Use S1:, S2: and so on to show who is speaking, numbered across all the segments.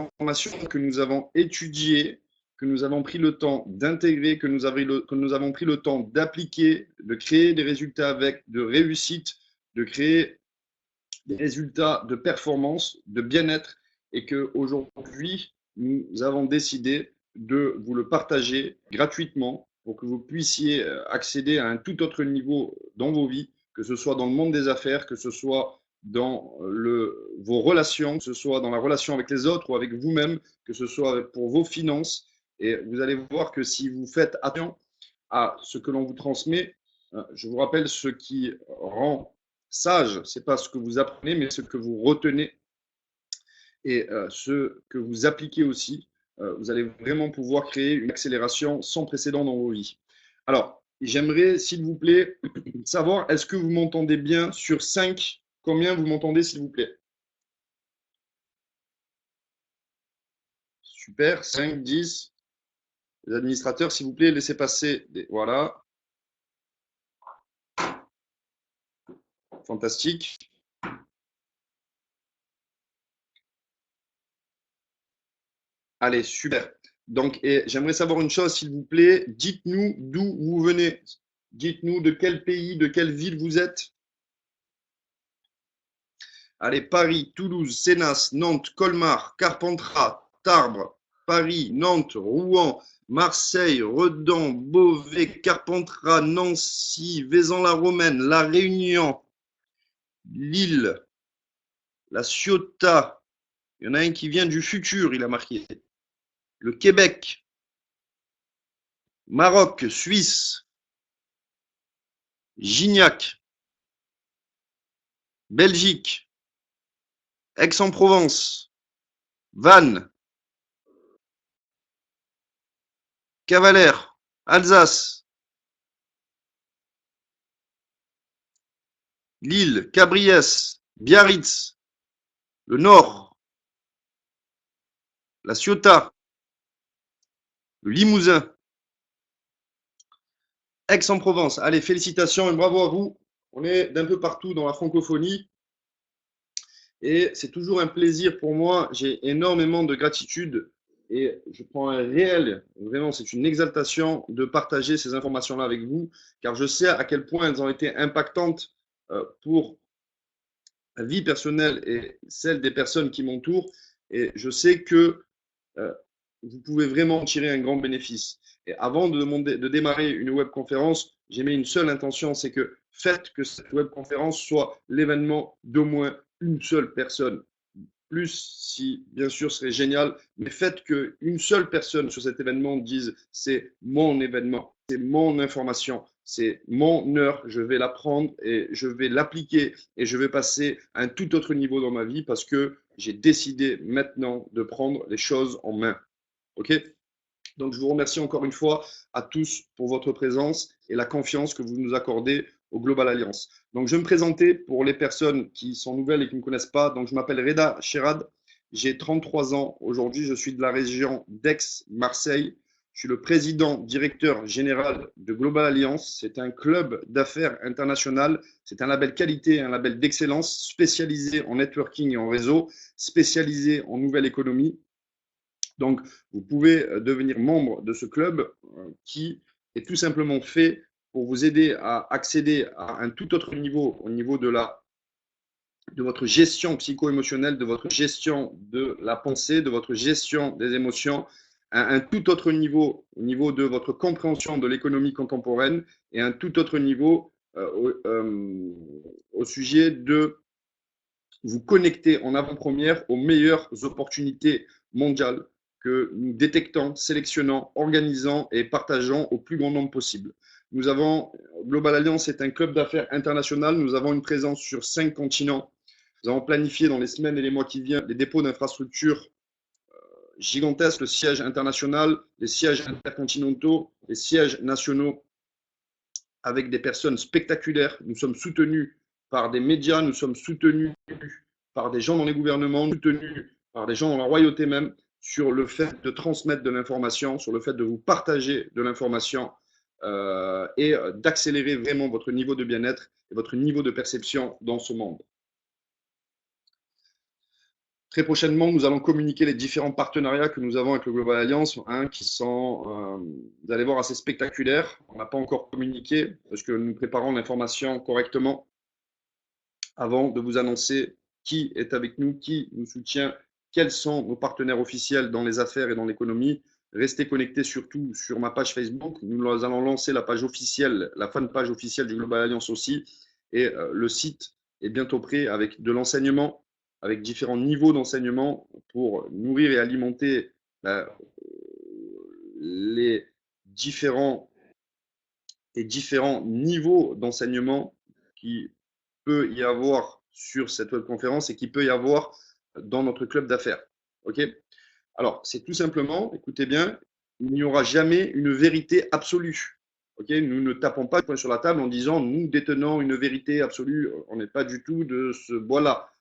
S1: informations que nous avons étudiées, que nous avons pris le temps d'intégrer, que nous avons pris le temps d'appliquer, de créer des résultats avec, de réussite, de créer des résultats de performance, de bien-être, et qu'aujourd'hui, nous avons décidé de vous le partager gratuitement pour que vous puissiez accéder à un tout autre niveau dans vos vies, que ce soit dans le monde des affaires, que ce soit dans vos relations, que ce soit dans la relation avec les autres ou avec vous-même, que ce soit pour vos finances. Et vous allez voir que si vous faites attention à ce que l'on vous transmet, je vous rappelle, ce qui rend sage, ce n'est pas ce que vous apprenez, mais ce que vous retenez et ce que vous appliquez aussi. Vous allez vraiment pouvoir créer une accélération sans précédent dans vos vies. Alors, j'aimerais, s'il vous plaît, savoir, est-ce que vous m'entendez bien sur 5? Combien vous m'entendez, s'il vous plaît? Super, 5, 10. Les administrateurs, s'il vous plaît, laissez passer. Voilà. Fantastique. Allez, super. Donc, j'aimerais savoir une chose, s'il vous plaît. Dites-nous d'où vous venez. Dites-nous de quel pays, de quelle ville vous êtes. Allez, Paris, Toulouse, Sénas, Nantes, Colmar, Carpentras, Tarbes, Paris, Nantes, Rouen, Marseille, Redon, Beauvais, Carpentras, Nancy, Vaison-la-Romaine, La Réunion, Lille, La Ciotat. Il y en a un qui vient du futur, il a marqué. Le Québec, Maroc, Suisse, Gignac, Belgique, Aix-en-Provence, Vannes, Cavalère, Alsace, Lille, Cabriès, Biarritz, le Nord, la Ciotat, le Limousin, Aix-en-Provence. Allez, félicitations et bravo à vous. On est d'un peu partout dans la francophonie et c'est toujours un plaisir pour moi. J'ai énormément de gratitude et je prends un réel, vraiment, c'est une exaltation de partager ces informations-là avec vous, car je sais à quel point elles ont été impactantes pour la vie personnelle et celle des personnes qui m'entourent. Et je sais que vous pouvez vraiment tirer un grand bénéfice. Et avant de démarrer une webconférence, j'ai mis une seule intention, c'est que faites que cette webconférence soit l'événement d'au moins une seule personne. Plus, si bien sûr, serait génial, mais faites qu'une seule personne sur cet événement dise c'est mon événement, c'est mon information, c'est mon heure, je vais la prendre et je vais l'appliquer et je vais passer à un tout autre niveau dans ma vie parce que j'ai décidé maintenant de prendre les choses en main. OK? Donc, je vous remercie encore une fois à tous pour votre présence et la confiance que vous nous accordez au Global Alliance. Donc, je vais me présenter pour les personnes qui sont nouvelles et qui ne me connaissent pas. Donc, je m'appelle Reda Cherad. J'ai 33 ans. Aujourd'hui, je suis de la région d'Aix-Marseille. Je suis le président directeur général de Global Alliance. C'est un club d'affaires international. C'est un label qualité, un label d'excellence spécialisé en networking et en réseau, spécialisé en nouvelle économie. Donc, vous pouvez devenir membre de ce club qui est tout simplement fait pour vous aider à accéder à un tout autre niveau, au niveau de votre gestion psycho-émotionnelle, de votre gestion de la pensée, de votre gestion des émotions, à un tout autre niveau, au niveau de votre compréhension de l'économie contemporaine et un tout autre niveau au sujet de vous connecter en avant-première aux meilleures opportunités mondiales que nous détectons, sélectionnons, organisons et partageons au plus grand nombre possible. Nous avons, Global Alliance est un club d'affaires international. Nous avons une présence sur 5 continents. Nous avons planifié dans les semaines et les mois qui viennent les dépôts d'infrastructures gigantesques, le siège international, les sièges intercontinentaux, les sièges nationaux avec des personnes spectaculaires. Nous sommes soutenus par des médias, nous sommes soutenus par des gens dans les gouvernements, soutenus par des gens dans la royauté même, sur le fait de transmettre de l'information, sur le fait de vous partager de l'information et d'accélérer vraiment votre niveau de bien-être et votre niveau de perception dans ce monde. Très prochainement, nous allons communiquer les différents partenariats que nous avons avec le Global Alliance, hein, qui sont, vous allez voir, assez spectaculaires. On n'a pas encore communiqué parce que nous préparons l'information correctement avant de vous annoncer qui est avec nous, qui nous soutient, quels sont nos partenaires officiels dans les affaires et dans l'économie. Restez connectés surtout sur ma page Facebook. Nous allons lancer la page officielle, la fan page officielle du Global Alliance aussi. Et le site est bientôt prêt avec de l'enseignement, avec différents niveaux d'enseignement pour nourrir et alimenter les différents niveaux d'enseignement qui peut y avoir sur cette webconférence et qui peut y avoir dans notre club d'affaires. OK? Alors, c'est tout simplement, écoutez bien, il n'y aura jamais une vérité absolue. OK? Nous ne tapons pas le poing sur la table en disant nous détenons une vérité absolue. On n'est pas du tout de ce bois-là.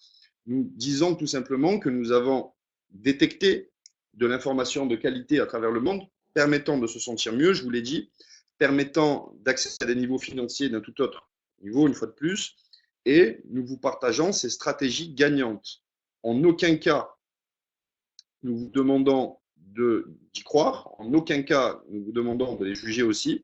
S1: Nous disons tout simplement que nous avons détecté de l'information de qualité à travers le monde, permettant de se sentir mieux, je vous l'ai dit, permettant d'accéder à des niveaux financiers d'un tout autre niveau, une fois de plus, et nous vous partageons ces stratégies gagnantes. En aucun cas, nous vous demandons d'y croire, en aucun cas, nous vous demandons de les juger aussi.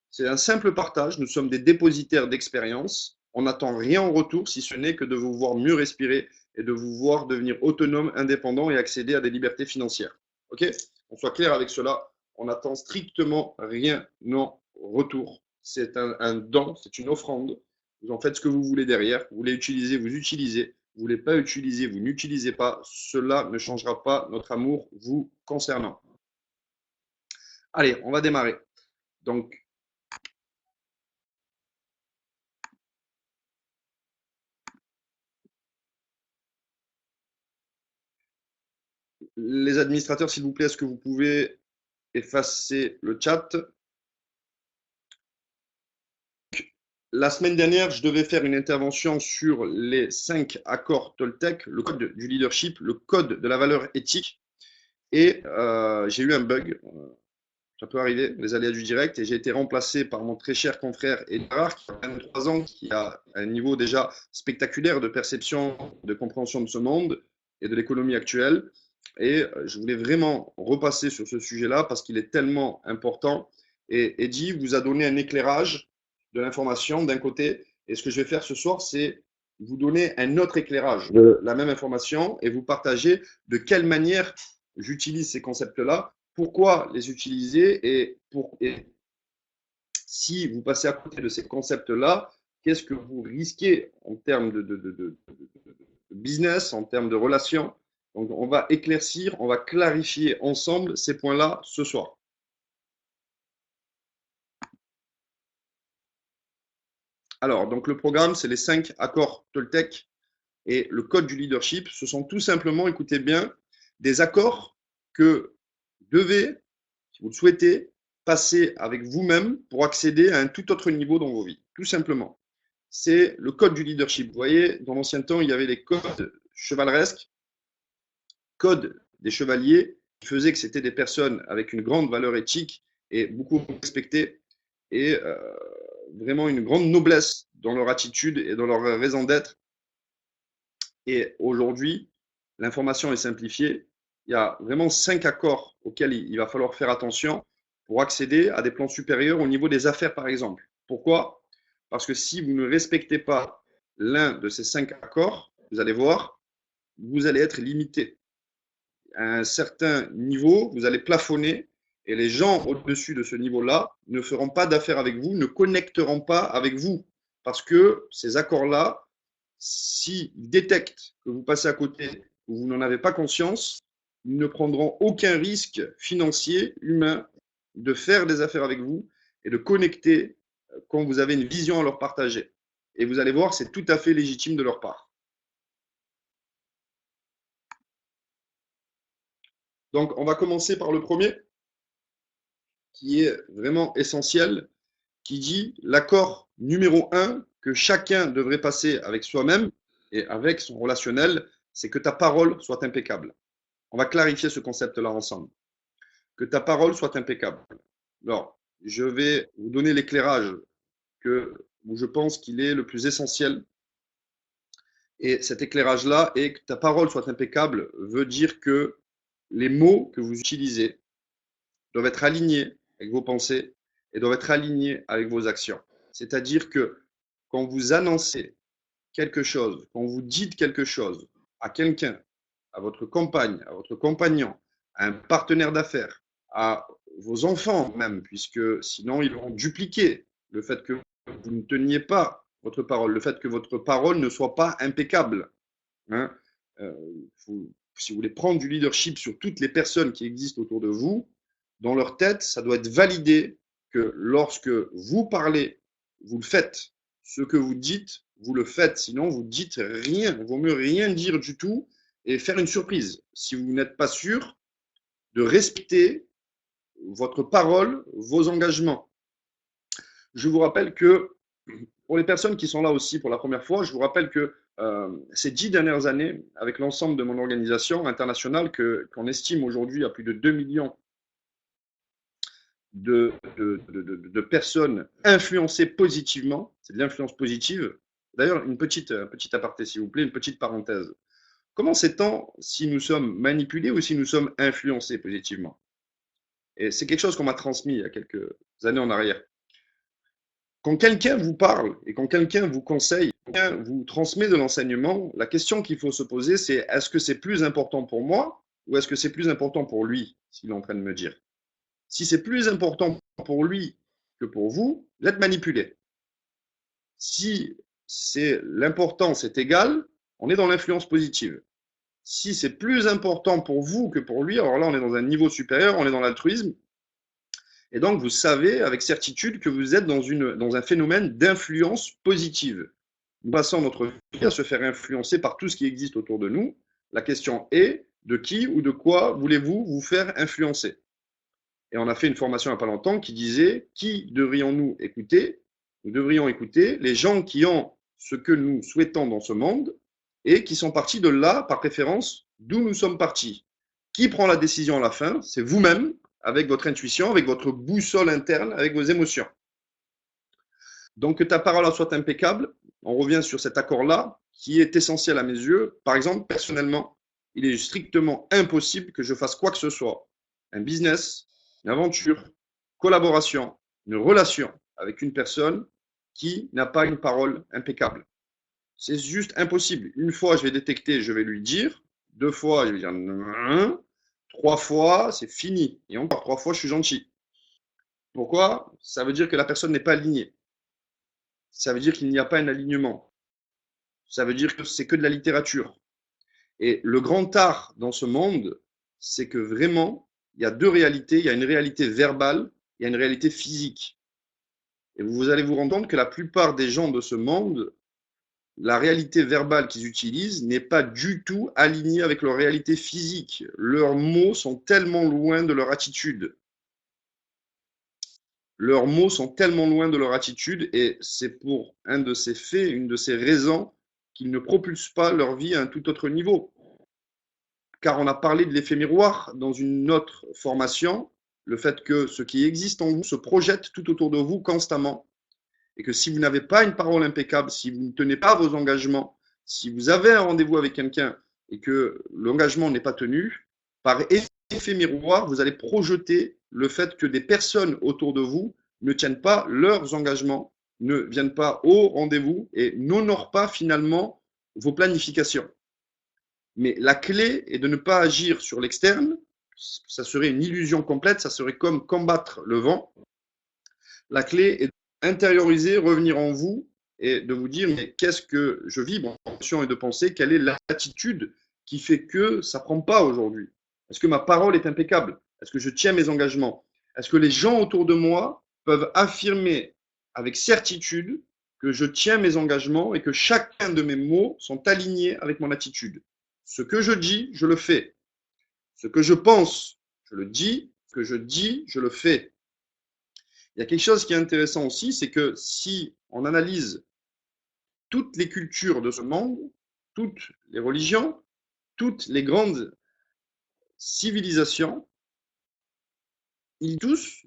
S1: C'est un simple partage, nous sommes des dépositaires d'expérience, on n'attend rien en retour si ce n'est que de vous voir mieux respirer et de vous voir devenir autonome, indépendant et accéder à des libertés financières. OK? On soit clair avec cela, on n'attend strictement rien en retour. C'est un don, c'est une offrande. Vous en faites ce que vous voulez derrière. Vous voulez utiliser, vous utilisez. Vous ne voulez pas utiliser, vous n'utilisez pas. Cela ne changera pas notre amour vous concernant. Allez, on va démarrer. Donc, les administrateurs, s'il vous plaît, est-ce que vous pouvez effacer le chat? La semaine dernière, je devais faire une intervention sur les 5 accords Toltec, le code du leadership, le code de la valeur éthique. Et j'ai eu un bug. Ça peut arriver, les aléas du direct. Et j'ai été remplacé par mon très cher confrère Edgar, qui a 23 ans, qui a un niveau déjà spectaculaire de perception, de compréhension de ce monde et de l'économie actuelle. Et je voulais vraiment repasser sur ce sujet-là parce qu'il est tellement important. Et Eddie vous a donné un éclairage de l'information d'un côté. Et ce que je vais faire ce soir, c'est vous donner un autre éclairage de la même information et vous partager de quelle manière j'utilise ces concepts-là, pourquoi les utiliser et si vous passez à côté de ces concepts-là, qu'est-ce que vous risquez en termes de business, en termes de relations. Donc, on va éclaircir, on va clarifier ensemble ces points-là ce soir. Alors, donc le programme, c'est les 5 accords Toltec et le code du leadership. Ce sont tout simplement, écoutez bien, des accords que vous devez, si vous le souhaitez, passer avec vous-même pour accéder à un tout autre niveau dans vos vies, tout simplement. C'est le code du leadership. Vous voyez, dans l'ancien temps, il y avait les codes chevaleresques, code des chevaliers, qui faisaient que c'était des personnes avec une grande valeur éthique et beaucoup respectées et vraiment une grande noblesse dans leur attitude et dans leur raison d'être. Et aujourd'hui, l'information est simplifiée. Il y a vraiment 5 accords auxquels il va falloir faire attention pour accéder à des plans supérieurs au niveau des affaires, par exemple. Pourquoi? Parce que si vous ne respectez pas l'un de ces 5 accords, vous allez voir, vous allez être limité. À un certain niveau, vous allez plafonner et les gens au-dessus de ce niveau-là ne feront pas d'affaires avec vous, ne connecteront pas avec vous. Parce que ces accords-là, s'ils détectent que vous passez à côté, que vous n'en avez pas conscience, ils ne prendront aucun risque financier, humain, de faire des affaires avec vous et de connecter quand vous avez une vision à leur partager. Et vous allez voir, c'est tout à fait légitime de leur part. Donc, on va commencer par le premier, qui est vraiment essentiel, qui dit l'accord numéro 1 que chacun devrait passer avec soi-même et avec son relationnel, c'est que ta parole soit impeccable. On va clarifier ce concept-là ensemble. Que ta parole soit impeccable. Alors, je vais vous donner l'éclairage où je pense qu'il est le plus essentiel Et cet éclairage-là, et que ta parole soit impeccable, veut dire que les mots que vous utilisez doivent être alignés avec vos pensées et doivent être alignés avec vos actions. C'est-à-dire que quand vous annoncez quelque chose, quand vous dites quelque chose à quelqu'un, à votre compagne, à votre compagnon, à un partenaire d'affaires, à vos enfants même, puisque sinon ils vont dupliquer le fait que vous ne teniez pas votre parole, le fait que votre parole ne soit pas impeccable. Hein. Euh, si vous voulez prendre du leadership sur toutes les personnes qui existent autour de vous, dans leur tête, ça doit être validé que lorsque vous parlez, vous le faites. Ce que vous dites, vous le faites. Sinon, vous dites rien. Il vaut mieux rien dire du tout et faire une surprise. Si vous n'êtes pas sûr de respecter votre parole, vos engagements. Je vous rappelle que, pour les personnes qui sont là aussi pour la première fois, je vous rappelle que ces 10 dernières années, avec l'ensemble de mon organisation internationale, qu'on estime aujourd'hui à plus de 2 millions de personnes influencées positivement, c'est de l'influence positive. D'ailleurs, une petite aparté, s'il vous plaît, une petite parenthèse. Comment sait-on si nous sommes manipulés ou si nous sommes influencés positivement? Et c'est quelque chose qu'on m'a transmis il y a quelques années en arrière. Quand quelqu'un vous parle et quand quelqu'un vous conseille, quelqu'un vous transmet de l'enseignement, la question qu'il faut se poser, c'est est-ce que c'est plus important pour moi ou est-ce que c'est plus important pour lui, s'il est en train de me dire? Si c'est plus important pour lui que pour vous, vous êtes manipulé. Si c'est l'importance est égale, on est dans l'influence positive. Si c'est plus important pour vous que pour lui, alors là, on est dans un niveau supérieur, on est dans l'altruisme. Et donc, vous savez avec certitude que vous êtes dans un phénomène d'influence positive. Nous passons notre vie à se faire influencer par tout ce qui existe autour de nous. La question est, de qui ou de quoi voulez-vous vous faire influencer? Et on a fait une formation il n'y a pas longtemps qui disait, qui devrions-nous écouter? Nous devrions écouter les gens qui ont ce que nous souhaitons dans ce monde et qui sont partis de là, par préférence, d'où nous sommes partis. Qui prend la décision à la fin? C'est vous-même, avec votre intuition, avec votre boussole interne, avec vos émotions. Donc que ta parole soit impeccable, on revient sur cet accord-là, qui est essentiel à mes yeux. Par exemple, personnellement, il est strictement impossible que je fasse quoi que ce soit. Un business, une aventure, collaboration, une relation avec une personne qui n'a pas une parole impeccable. C'est juste impossible. Une fois, je vais détecter, je vais lui dire. 2 fois, je vais dire non. 3 fois, c'est fini. Et encore 3 fois, je suis gentil. Pourquoi? Ça veut dire que la personne n'est pas alignée. Ça veut dire qu'il n'y a pas un alignement. Ça veut dire que c'est que de la littérature. Et le grand art dans ce monde, c'est que vraiment, il y a 2 réalités. Il y a une réalité verbale, il y a une réalité physique. Et vous allez vous rendre compte que la plupart des gens de ce monde, la réalité verbale qu'ils utilisent n'est pas du tout alignée avec leur réalité physique. Leurs mots sont tellement loin de leur attitude. Leurs mots sont tellement loin de leur attitude et c'est pour un de ces faits, une de ces raisons qu'ils ne propulsent pas leur vie à un tout autre niveau. Car on a parlé de l'effet miroir dans une autre formation, le fait que ce qui existe en vous se projette tout autour de vous constamment et que si vous n'avez pas une parole impeccable, si vous ne tenez pas vos engagements, si vous avez un rendez-vous avec quelqu'un et que l'engagement n'est pas tenu, par effet miroir, vous allez projeter le fait que des personnes autour de vous ne tiennent pas leurs engagements, ne viennent pas au rendez-vous et n'honorent pas finalement vos planifications. Mais la clé est de ne pas agir sur l'externe, ça serait une illusion complète, ça serait comme combattre le vent. La clé est d'intérioriser, revenir en vous et de vous dire mais qu'est-ce que je vibre en conscience et de penser, quelle est l'attitude qui fait que ça ne prend pas aujourd'hui? Est-ce que ma parole est impeccable? Est-ce que je tiens mes engagements? Est-ce que les gens autour de moi peuvent affirmer avec certitude que je tiens mes engagements et que chacun de mes mots sont alignés avec mon attitude? Ce que je dis, je le fais. Ce que je pense, je le dis. Ce que je dis, je le fais. Il y a quelque chose qui est intéressant aussi, c'est que si on analyse toutes les cultures de ce monde, toutes les religions, toutes les grandes civilisations, il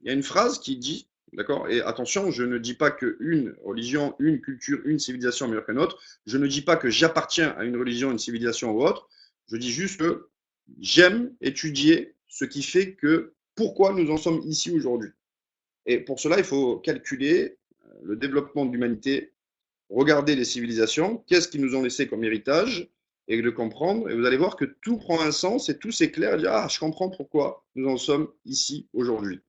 S1: y a une phrase qui dit, D'accord? Et attention, je ne dis pas qu'une religion, une culture, une civilisation est meilleure qu'une autre. Je ne dis pas que j'appartiens à une religion, une civilisation ou autre. Je dis juste que j'aime étudier ce qui fait que pourquoi nous en sommes ici aujourd'hui. Et pour cela, il faut calculer le développement de l'humanité, regarder les civilisations, qu'est-ce qu'ils nous ont laissé comme héritage, et de comprendre. Et vous allez voir que tout prend un sens et tout s'éclaire. Et dire, ah, je comprends pourquoi nous en sommes ici aujourd'hui.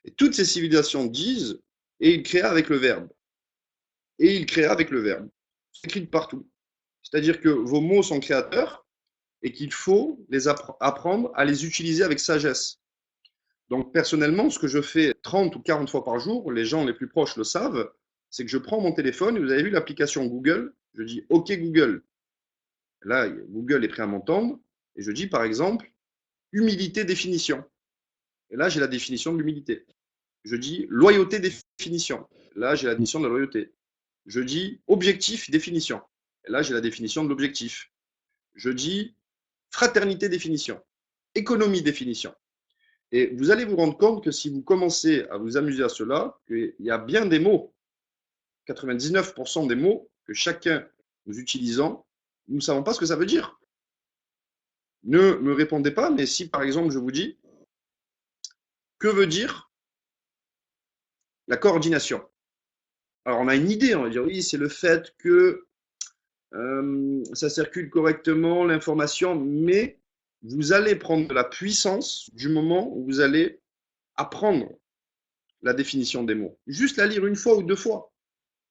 S1: Et toutes ces civilisations disent, et il créa avec le verbe. Et il créa avec le verbe. C'est écrit de partout. C'est-à-dire que vos mots sont créateurs et qu'il faut les apprendre à les utiliser avec sagesse. Donc personnellement, ce que je fais 30 ou 40 fois par jour, les gens les plus proches le savent, c'est que je prends mon téléphone, et vous avez vu l'application Google, je dis OK Google. Là, Google est prêt à m'entendre, et je dis par exemple humilité définition. Et là, j'ai la définition de l'humilité. Je dis loyauté définition. Là, j'ai la définition de la loyauté. Je dis objectif définition. Et là, j'ai la définition de l'objectif. Je dis fraternité définition. Économie définition. Et vous allez vous rendre compte que si vous commencez à vous amuser à cela, qu'il y a bien des mots, 99% des mots que chacun nous utilisons, nous ne savons pas ce que ça veut dire. Ne me répondez pas, mais si par exemple je vous dis, que veut dire la coordination? Alors on a une idée, on va dire oui, c'est le fait que ça circule correctement, l'information, mais vous allez prendre de la puissance du moment où vous allez apprendre la définition des mots. Juste la lire une fois ou deux fois.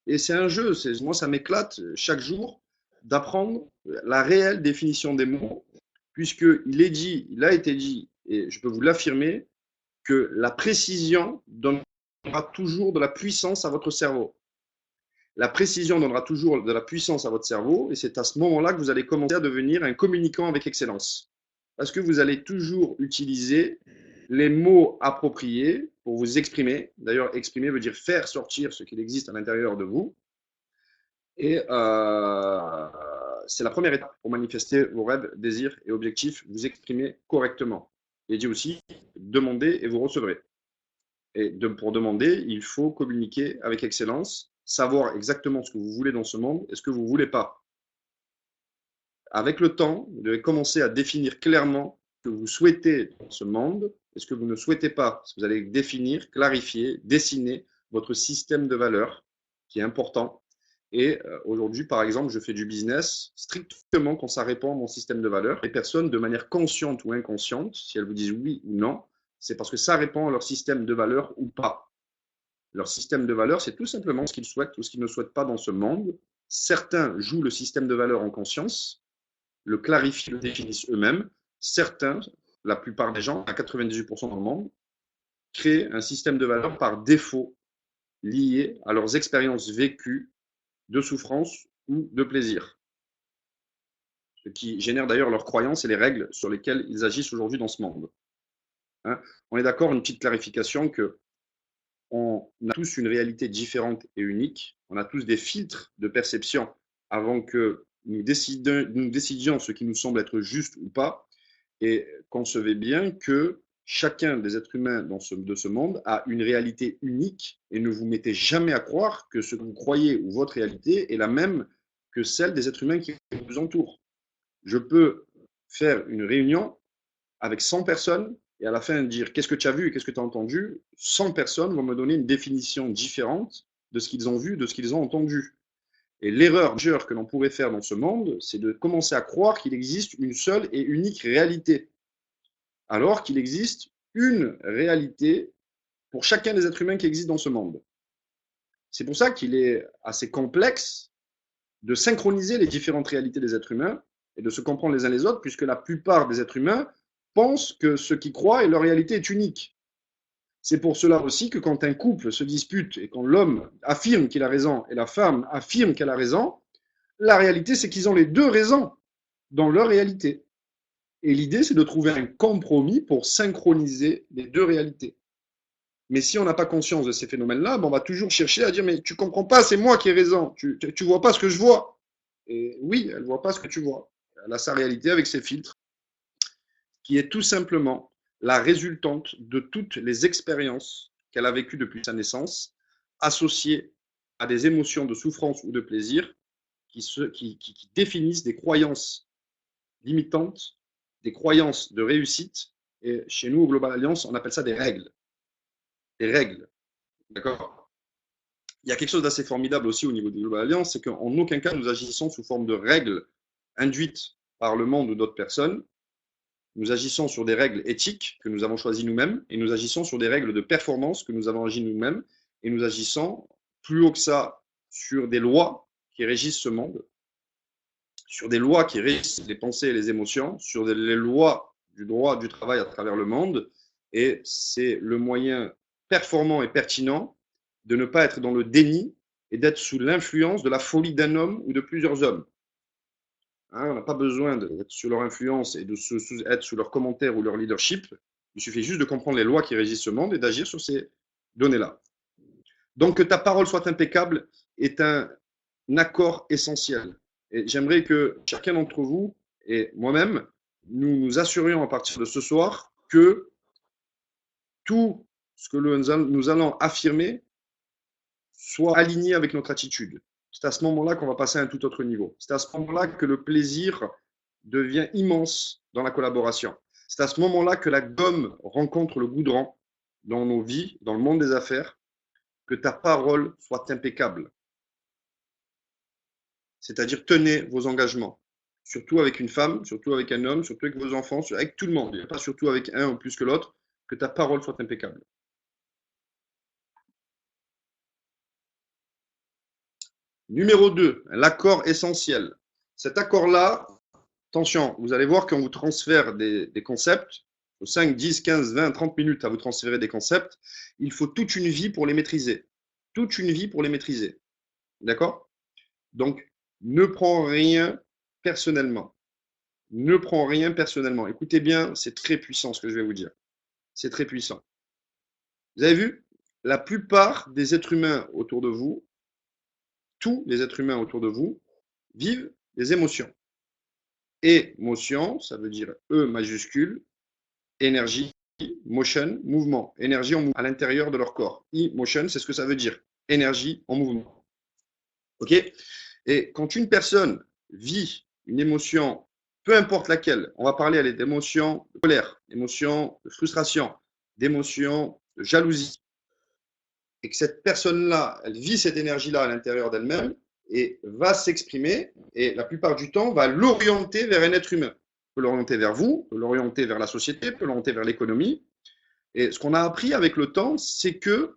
S1: Et c'est un jeu, moi ça m'éclate chaque jour d'apprendre la réelle définition des mots, puisqu'il est dit, il a été dit, et je peux vous l'affirmer, que la précision donnera toujours de la puissance à votre cerveau. La précision donnera toujours de la puissance à votre cerveau, et c'est à ce moment-là que vous allez commencer à devenir un communicant avec excellence. Parce que vous allez toujours utiliser les mots appropriés pour vous exprimer. D'ailleurs, exprimer veut dire faire sortir ce qu'il existe à l'intérieur de vous. Et c'est la première étape pour manifester vos rêves, désirs et objectifs, vous exprimer correctement. Il dit aussi, demandez et vous recevrez. Et pour demander, il faut communiquer avec excellence, savoir exactement ce que vous voulez dans ce monde et ce que vous ne voulez pas. Avec le temps, vous devez commencer à définir clairement ce que vous souhaitez dans ce monde et ce que vous ne souhaitez pas. Vous allez définir, clarifier, dessiner votre système de valeurs qui est important. Et aujourd'hui, par exemple, je fais du business strictement quand ça répond à mon système de valeurs. Les personnes, de manière consciente ou inconsciente, si elles vous disent oui ou non, c'est parce que ça répond à leur système de valeurs ou pas. Leur système de valeurs, c'est tout simplement ce qu'ils souhaitent ou ce qu'ils ne souhaitent pas dans ce monde. Certains jouent le système de valeurs en conscience, le clarifient, le définissent eux-mêmes. Certains, la plupart des gens, à 98% dans le monde, créent un système de valeurs par défaut lié à leurs expériences vécues de souffrance ou de plaisir. Ce qui génère d'ailleurs leurs croyances et les règles sur lesquelles ils agissent aujourd'hui dans ce monde. Hein, on est d'accord, une petite clarification que on a tous une réalité différente et unique. On a tous des filtres de perception avant que nous décidions ce qui nous semble être juste ou pas. Et concevez bien que chacun des êtres humains de ce monde a une réalité unique et ne vous mettez jamais à croire que ce que vous croyez ou votre réalité est la même que celle des êtres humains qui vous entourent. Je peux faire une réunion avec 100 personnes et à la fin dire qu'est-ce que tu as vu et qu'est-ce que tu as entendu. 100 personnes vont me donner une définition différente de ce qu'ils ont vu, de ce qu'ils ont entendu. Et l'erreur majeure que l'on pourrait faire dans ce monde, c'est de commencer à croire qu'il existe une seule et unique réalité, alors qu'il existe une réalité pour chacun des êtres humains qui existent dans ce monde. C'est pour ça qu'il est assez complexe de synchroniser les différentes réalités des êtres humains et de se comprendre les uns les autres, puisque la plupart des êtres humains pensent que ce qu'ils croient et leur réalité est unique. C'est pour cela aussi que quand un couple se dispute et quand l'homme affirme qu'il a raison et la femme affirme qu'elle a raison, la réalité c'est qu'ils ont les deux raisons dans leur réalité. Et l'idée c'est de trouver un compromis pour synchroniser les deux réalités. Mais si on n'a pas conscience de ces phénomènes-là, on va toujours chercher à dire mais tu comprends pas, c'est moi qui ai raison, tu vois pas ce que je vois. Et oui, elle voit pas ce que tu vois. Elle a sa réalité avec ses filtres, qui est tout simplement la résultante de toutes les expériences qu'elle a vécues depuis sa naissance, associées à des émotions de souffrance ou de plaisir qui définissent des croyances limitantes, des croyances de réussite. Et chez nous, au Global Alliance, on appelle ça des règles. Des règles. D'accord? Il y a quelque chose d'assez formidable aussi au niveau du Global Alliance, c'est qu'en aucun cas nous agissons sous forme de règles induites par le monde ou d'autres personnes. Nous agissons sur des règles éthiques que nous avons choisies nous-mêmes et nous agissons sur des règles de performance que nous avons agi nous-mêmes et nous agissons plus haut que ça sur des lois qui régissent ce monde, sur des lois qui régissent les pensées et les émotions, sur les lois du droit du travail à travers le monde. Et c'est le moyen performant et pertinent de ne pas être dans le déni et d'être sous l'influence de la folie d'un homme ou de plusieurs hommes. Hein, on n'a pas besoin d'être sous leur influence et être sous leurs commentaires ou leur leadership. Il suffit juste de comprendre les lois qui régissent ce monde et d'agir sur ces données-là. Donc, que ta parole soit impeccable est un accord essentiel. Et j'aimerais que chacun d'entre vous et moi-même, nous nous assurions à partir de ce soir que tout ce que nous allons affirmer soit aligné avec notre attitude. C'est à ce moment-là qu'on va passer à un tout autre niveau. C'est à ce moment-là que le plaisir devient immense dans la collaboration. C'est à ce moment-là que la gomme rencontre le goudron dans nos vies, dans le monde des affaires, que ta parole soit impeccable. C'est-à-dire, tenez vos engagements. Surtout avec une femme, surtout avec un homme, surtout avec vos enfants, avec tout le monde. Il n'y a pas surtout avec un ou plus que l'autre, que ta parole soit impeccable. Numéro 2, l'accord essentiel. Cet accord-là, attention, vous allez voir qu'on vous transfère des concepts, 5, 10, 15, 20, 30 minutes à vous transférer des concepts, il faut toute une vie pour les maîtriser. Toute une vie pour les maîtriser. D'accord? Donc, ne prends rien personnellement. Ne prends rien personnellement. Écoutez bien, c'est très puissant ce que je vais vous dire. C'est très puissant. Vous avez vu? La plupart des êtres humains autour de vous, tous les êtres humains autour de vous, vivent des émotions. Émotion, ça veut dire E majuscule, énergie, motion, mouvement. Énergie en mouvement à l'intérieur de leur corps. E-motion, c'est ce que ça veut dire. Énergie en mouvement. OK? Et quand une personne vit une émotion, peu importe laquelle, on va parler d'émotions de colère, d'émotions de frustration, d'émotions de jalousie, et que cette personne-là, elle vit cette énergie-là à l'intérieur d'elle-même et va s'exprimer, et la plupart du temps, va l'orienter vers un être humain. Peut l'orienter vers vous, peut l'orienter vers la société, peut l'orienter vers l'économie. Et ce qu'on a appris avec le temps, c'est que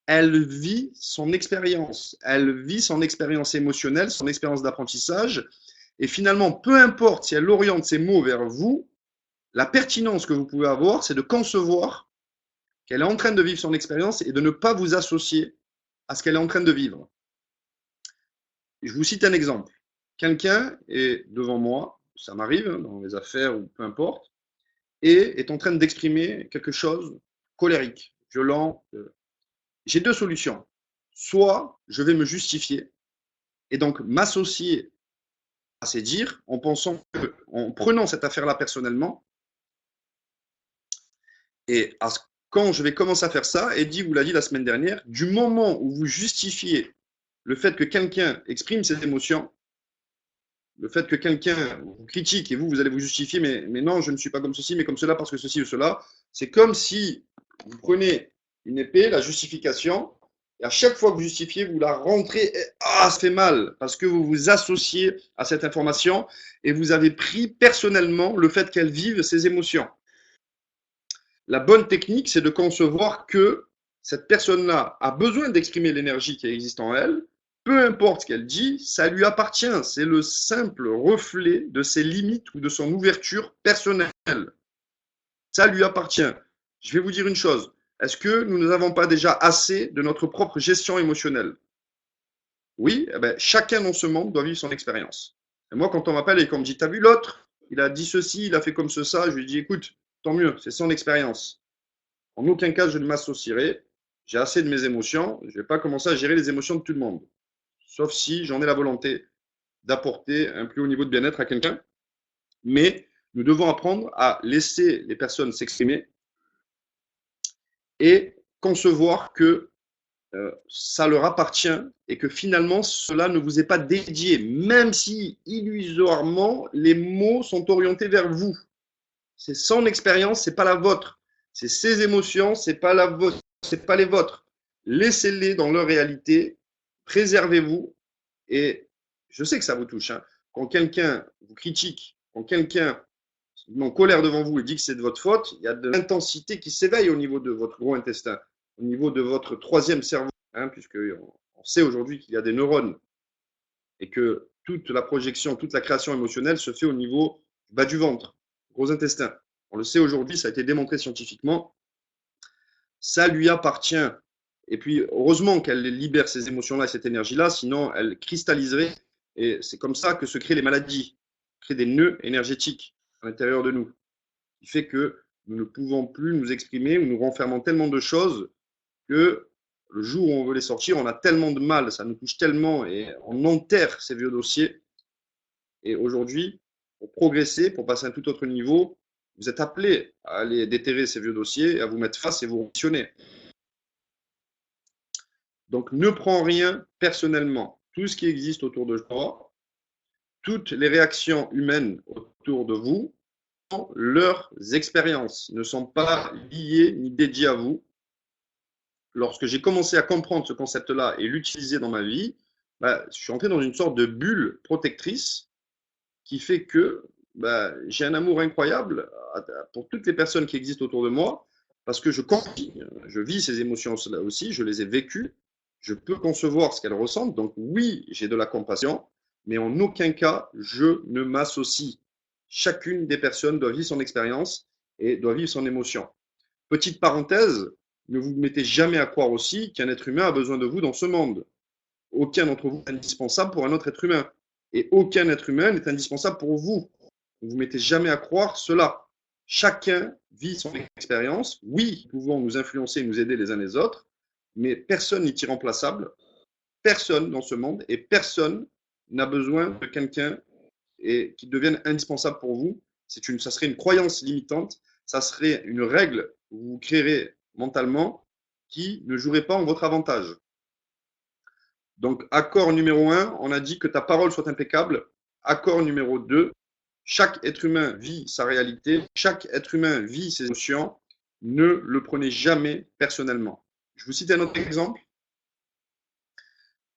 S1: elle vit son expérience. Elle vit son expérience émotionnelle, son expérience d'apprentissage. Et finalement, peu importe si elle oriente ses mots vers vous, la pertinence que vous pouvez avoir, c'est de concevoir qu'elle est en train de vivre son expérience et de ne pas vous associer à ce qu'elle est en train de vivre. Je vous cite un exemple. Quelqu'un est devant moi, ça m'arrive dans les affaires ou peu importe, et est en train d'exprimer quelque chose colérique, violent. J'ai deux solutions. Soit je vais me justifier et donc m'associer à ses dires en pensant que, en prenant cette affaire-là personnellement, et quand je vais commencer à faire ça, Eddie vous l'a dit la semaine dernière, du moment où vous justifiez le fait que quelqu'un exprime ses émotions, le fait que quelqu'un vous critique et vous allez vous justifier, mais non, je ne suis pas comme ceci, mais comme cela, parce que ceci ou cela, c'est comme si vous prenez une épée, la justification, et à chaque fois que vous justifiez, vous la rentrez, et ça fait mal, parce que vous vous associez à cette information et vous avez pris personnellement le fait qu'elle vive ses émotions. La bonne technique, c'est de concevoir que cette personne-là a besoin d'exprimer l'énergie qui existe en elle, peu importe ce qu'elle dit, ça lui appartient. C'est le simple reflet de ses limites ou de son ouverture personnelle. Ça lui appartient. Je vais vous dire une chose. Est-ce que nous n'avons pas déjà assez de notre propre gestion émotionnelle? Oui, eh bien, chacun dans ce monde doit vivre son expérience. Et moi, quand on m'appelle et qu'on me dit, t'as vu l'autre? Il a dit ceci, il a fait comme ça. Je lui dis, écoute, tant mieux, c'est son expérience. En aucun cas, je ne m'associerai. J'ai assez de mes émotions. Je ne vais pas commencer à gérer les émotions de tout le monde. Sauf si j'en ai la volonté d'apporter un plus haut niveau de bien-être à quelqu'un. Mais nous devons apprendre à laisser les personnes s'exprimer et concevoir que ça leur appartient et que finalement cela ne vous est pas dédié, même si illusoirement les mots sont orientés vers vous. C'est son expérience, c'est pas la vôtre. C'est ses émotions, c'est pas la vôtre, c'est pas les vôtres. Laissez-les dans leur réalité, préservez-vous. Et je sais que ça vous touche. Hein. Quand quelqu'un vous critique, quand quelqu'un est en colère devant vous et dit que c'est de votre faute, il y a de l'intensité qui s'éveille au niveau de votre gros intestin, au niveau de votre troisième cerveau, hein, puisque on sait aujourd'hui qu'il y a des neurones et que toute la projection, toute la création émotionnelle se fait au niveau du bas du ventre, gros intestin. On le sait aujourd'hui, ça a été démontré scientifiquement. Ça lui appartient. Et puis, heureusement qu'elle libère ces émotions-là et cette énergie-là, sinon elle cristalliserait. Et c'est comme ça que se créent les maladies, créent des nœuds énergétiques à l'intérieur de nous, qui fait que nous ne pouvons plus nous exprimer ou nous renfermons tellement de choses que le jour où on veut les sortir, on a tellement de mal, ça nous touche tellement et on enterre ces vieux dossiers. Et aujourd'hui, pour progresser, pour passer à un tout autre niveau, vous êtes appelé à aller déterrer ces vieux dossiers, à vous mettre face et vous missionner. Donc, ne prends rien personnellement. Tout ce qui existe autour de toi, toutes les réactions humaines autour de vous, leurs expériences ne sont pas liées ni dédiées à vous. Lorsque j'ai commencé à comprendre ce concept-là et l'utiliser dans ma vie, je suis entré dans une sorte de bulle protectrice qui fait que j'ai un amour incroyable pour toutes les personnes qui existent autour de moi parce que je vis ces émotions-là aussi, je les ai vécues, je peux concevoir ce qu'elles ressentent. Donc oui, j'ai de la compassion, mais en aucun cas, je ne m'associe. Chacune des personnes doit vivre son expérience et doit vivre son émotion. Petite parenthèse, ne vous mettez jamais à croire aussi qu'un être humain a besoin de vous dans ce monde. Aucun d'entre vous n'est indispensable pour un autre être humain. Et aucun être humain n'est indispensable pour vous. Ne vous mettez jamais à croire cela. Chacun vit son expérience. Oui, nous pouvons nous influencer et nous aider les uns les autres, mais personne n'est irremplaçable. Personne dans ce monde et personne n'a besoin de quelqu'un qui devienne indispensable pour vous. Ça serait une croyance limitante. Ça serait une règle que vous créerez mentalement qui ne jouerait pas en votre avantage. Donc, accord numéro 1, on a dit que ta parole soit impeccable. Accord numéro 2, chaque être humain vit sa réalité, chaque être humain vit ses émotions. Ne le prenez jamais personnellement. Je vous cite un autre exemple.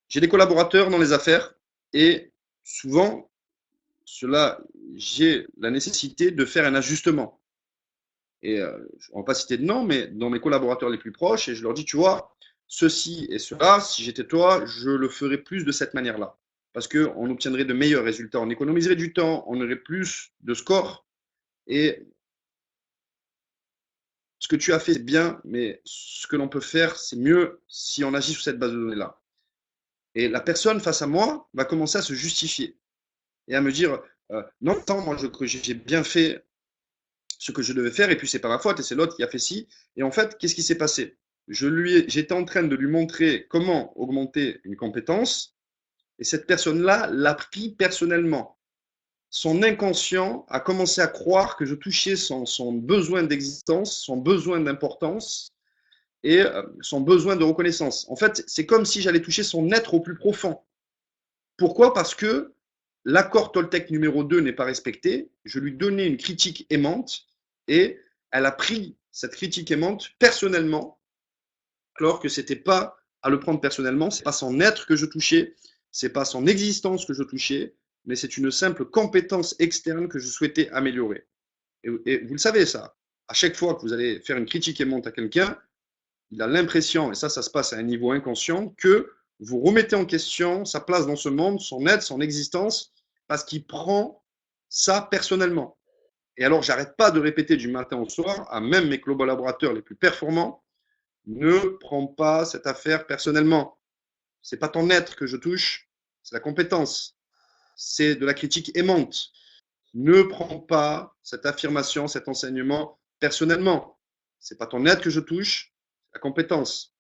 S1: J'ai des collaborateurs dans les affaires et souvent, j'ai la nécessité de faire un ajustement. Et on ne va pas citer de nom, mais dans mes collaborateurs les plus proches, et je leur dis, tu vois, ceci et cela, si j'étais toi, je le ferais plus de cette manière-là. Parce qu'on obtiendrait de meilleurs résultats, on économiserait du temps, on aurait plus de scores. Et ce que tu as fait, c'est bien, mais ce que l'on peut faire, c'est mieux si on agit sur cette base de données-là. Et la personne face à moi va commencer à se justifier et à me dire, non, attends, moi j'ai bien fait ce que je devais faire, et puis c'est pas ma faute, et c'est l'autre qui a fait ci. Et en fait, qu'est-ce qui s'est passé? J'étais en train de lui montrer comment augmenter une compétence, et cette personne-là l'a pris personnellement. Son inconscient a commencé à croire que je touchais son besoin d'existence, son besoin d'importance et son besoin de reconnaissance. En fait, c'est comme si j'allais toucher son être au plus profond. Pourquoi? Parce que l'accord Toltec numéro 2 n'est pas respecté. Je lui donnais une critique aimante et elle a pris cette critique aimante personnellement, alors que ce n'était pas à le prendre personnellement. Ce n'est pas son être que je touchais, ce n'est pas son existence que je touchais, mais c'est une simple compétence externe que je souhaitais améliorer. Et vous le savez ça, à chaque fois que vous allez faire une critique aimante à quelqu'un, il a l'impression, et ça se passe à un niveau inconscient, que vous remettez en question sa place dans ce monde, son être, son existence, parce qu'il prend ça personnellement. Et alors, j'arrête pas de répéter du matin au soir à même mes collaborateurs les plus performants, ne prends pas cette affaire personnellement. C'est pas ton être que je touche, c'est la compétence. C'est de la critique aimante. Ne prends pas cette affirmation, cet enseignement personnellement. C'est pas ton être que je touche, c'est la compétence.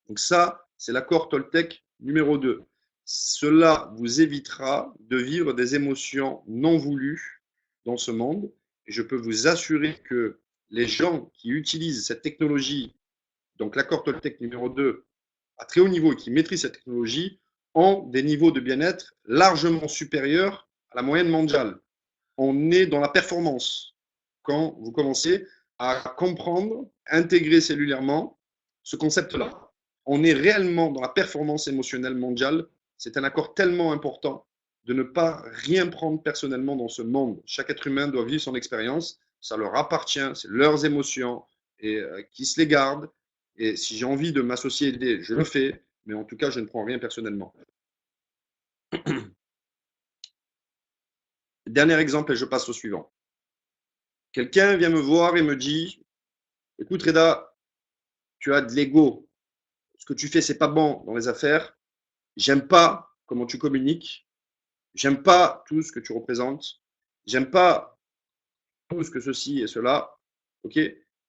S1: Donc ça, c'est l'accord Toltec numéro 2. Cela vous évitera de vivre des émotions non voulues dans ce monde. Et je peux vous assurer que les gens qui utilisent cette technologie donc l'accord Toltec numéro 2, à très haut niveau et qui maîtrisent cette technologie, ont des niveaux de bien-être largement supérieurs à la moyenne mondiale. On est dans la performance quand vous commencez à comprendre, intégrer cellulairement ce concept-là. On est réellement dans la performance émotionnelle mondiale. C'est un accord tellement important de ne pas rien prendre personnellement dans ce monde. Chaque être humain doit vivre son expérience, ça leur appartient, c'est leurs émotions, et qui se les gardent. Et si j'ai envie de m'associer et aider, je le fais, mais en tout cas, je ne prends rien personnellement. Dernier exemple, et je passe au suivant. Quelqu'un vient me voir et me dit, écoute Reda, tu as de l'ego, ce que tu fais, c'est pas bon dans les affaires, j'aime pas comment tu communiques, j'aime pas tout ce que tu représentes, j'aime pas tout ce que ceci et cela, ok?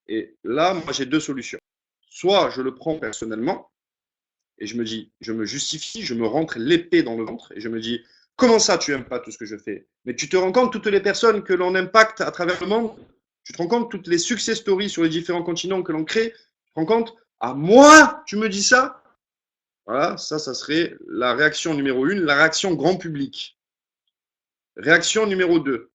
S1: Et là, moi, j'ai deux solutions. Soit je le prends personnellement et je me dis, je me justifie, je me rentre l'épée dans le ventre et je me dis, comment ça tu n'aimes pas tout ce que je fais? Mais tu te rends compte toutes les personnes que l'on impacte à travers le monde? Tu te rends compte toutes les success stories sur les différents continents que l'on crée? Tu te rends compte? À moi, tu me dis ça? Voilà, ça serait la réaction numéro 1, la réaction grand public. Réaction numéro 2.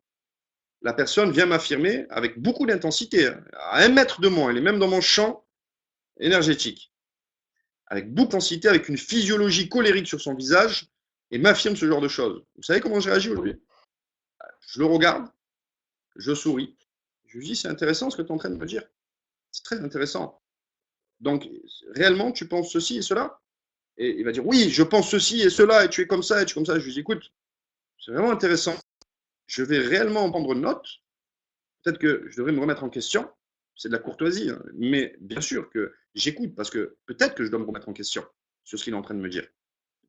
S1: La personne vient m'affirmer avec beaucoup d'intensité, à 1 mètre de moi, elle est même dans mon champ énergétique, avec beaucoup d'intensité, avec une physiologie colérique sur son visage, et m'affirme ce genre de choses. Vous savez comment je réagis aujourd'hui? Je le regarde, je souris, je lui dis, c'est intéressant ce que tu es en train de me dire. C'est très intéressant. Donc, réellement, tu penses ceci et cela? Et il va dire, oui, je pense ceci et cela, et tu es comme ça, et tu es comme ça. Je lui dis, écoute, c'est vraiment intéressant. Je vais réellement en prendre note. Peut-être que je devrais me remettre en question. C'est de la courtoisie, hein. Mais bien sûr que j'écoute, parce que peut-être que je dois me remettre en question sur ce qu'il est en train de me dire.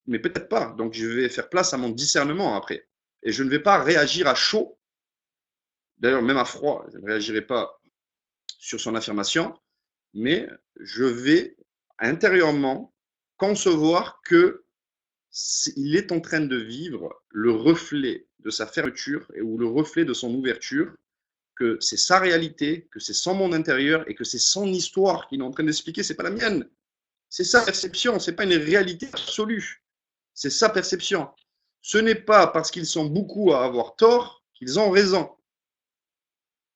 S1: Mais peut-être pas. Donc, je vais faire place à mon discernement après. Et je ne vais pas réagir à chaud. D'ailleurs, même à froid, je ne réagirai pas sur son affirmation. Mais je vais intérieurement concevoir que il est en train de vivre le reflet de sa fermeture ou le reflet de son ouverture, que c'est sa réalité, que c'est son monde intérieur et que c'est son histoire qu'il est en train d'expliquer, c'est pas la mienne. C'est sa perception, c'est pas une réalité absolue. C'est sa perception. Ce n'est pas parce qu'ils sont beaucoup à avoir tort qu'ils ont raison.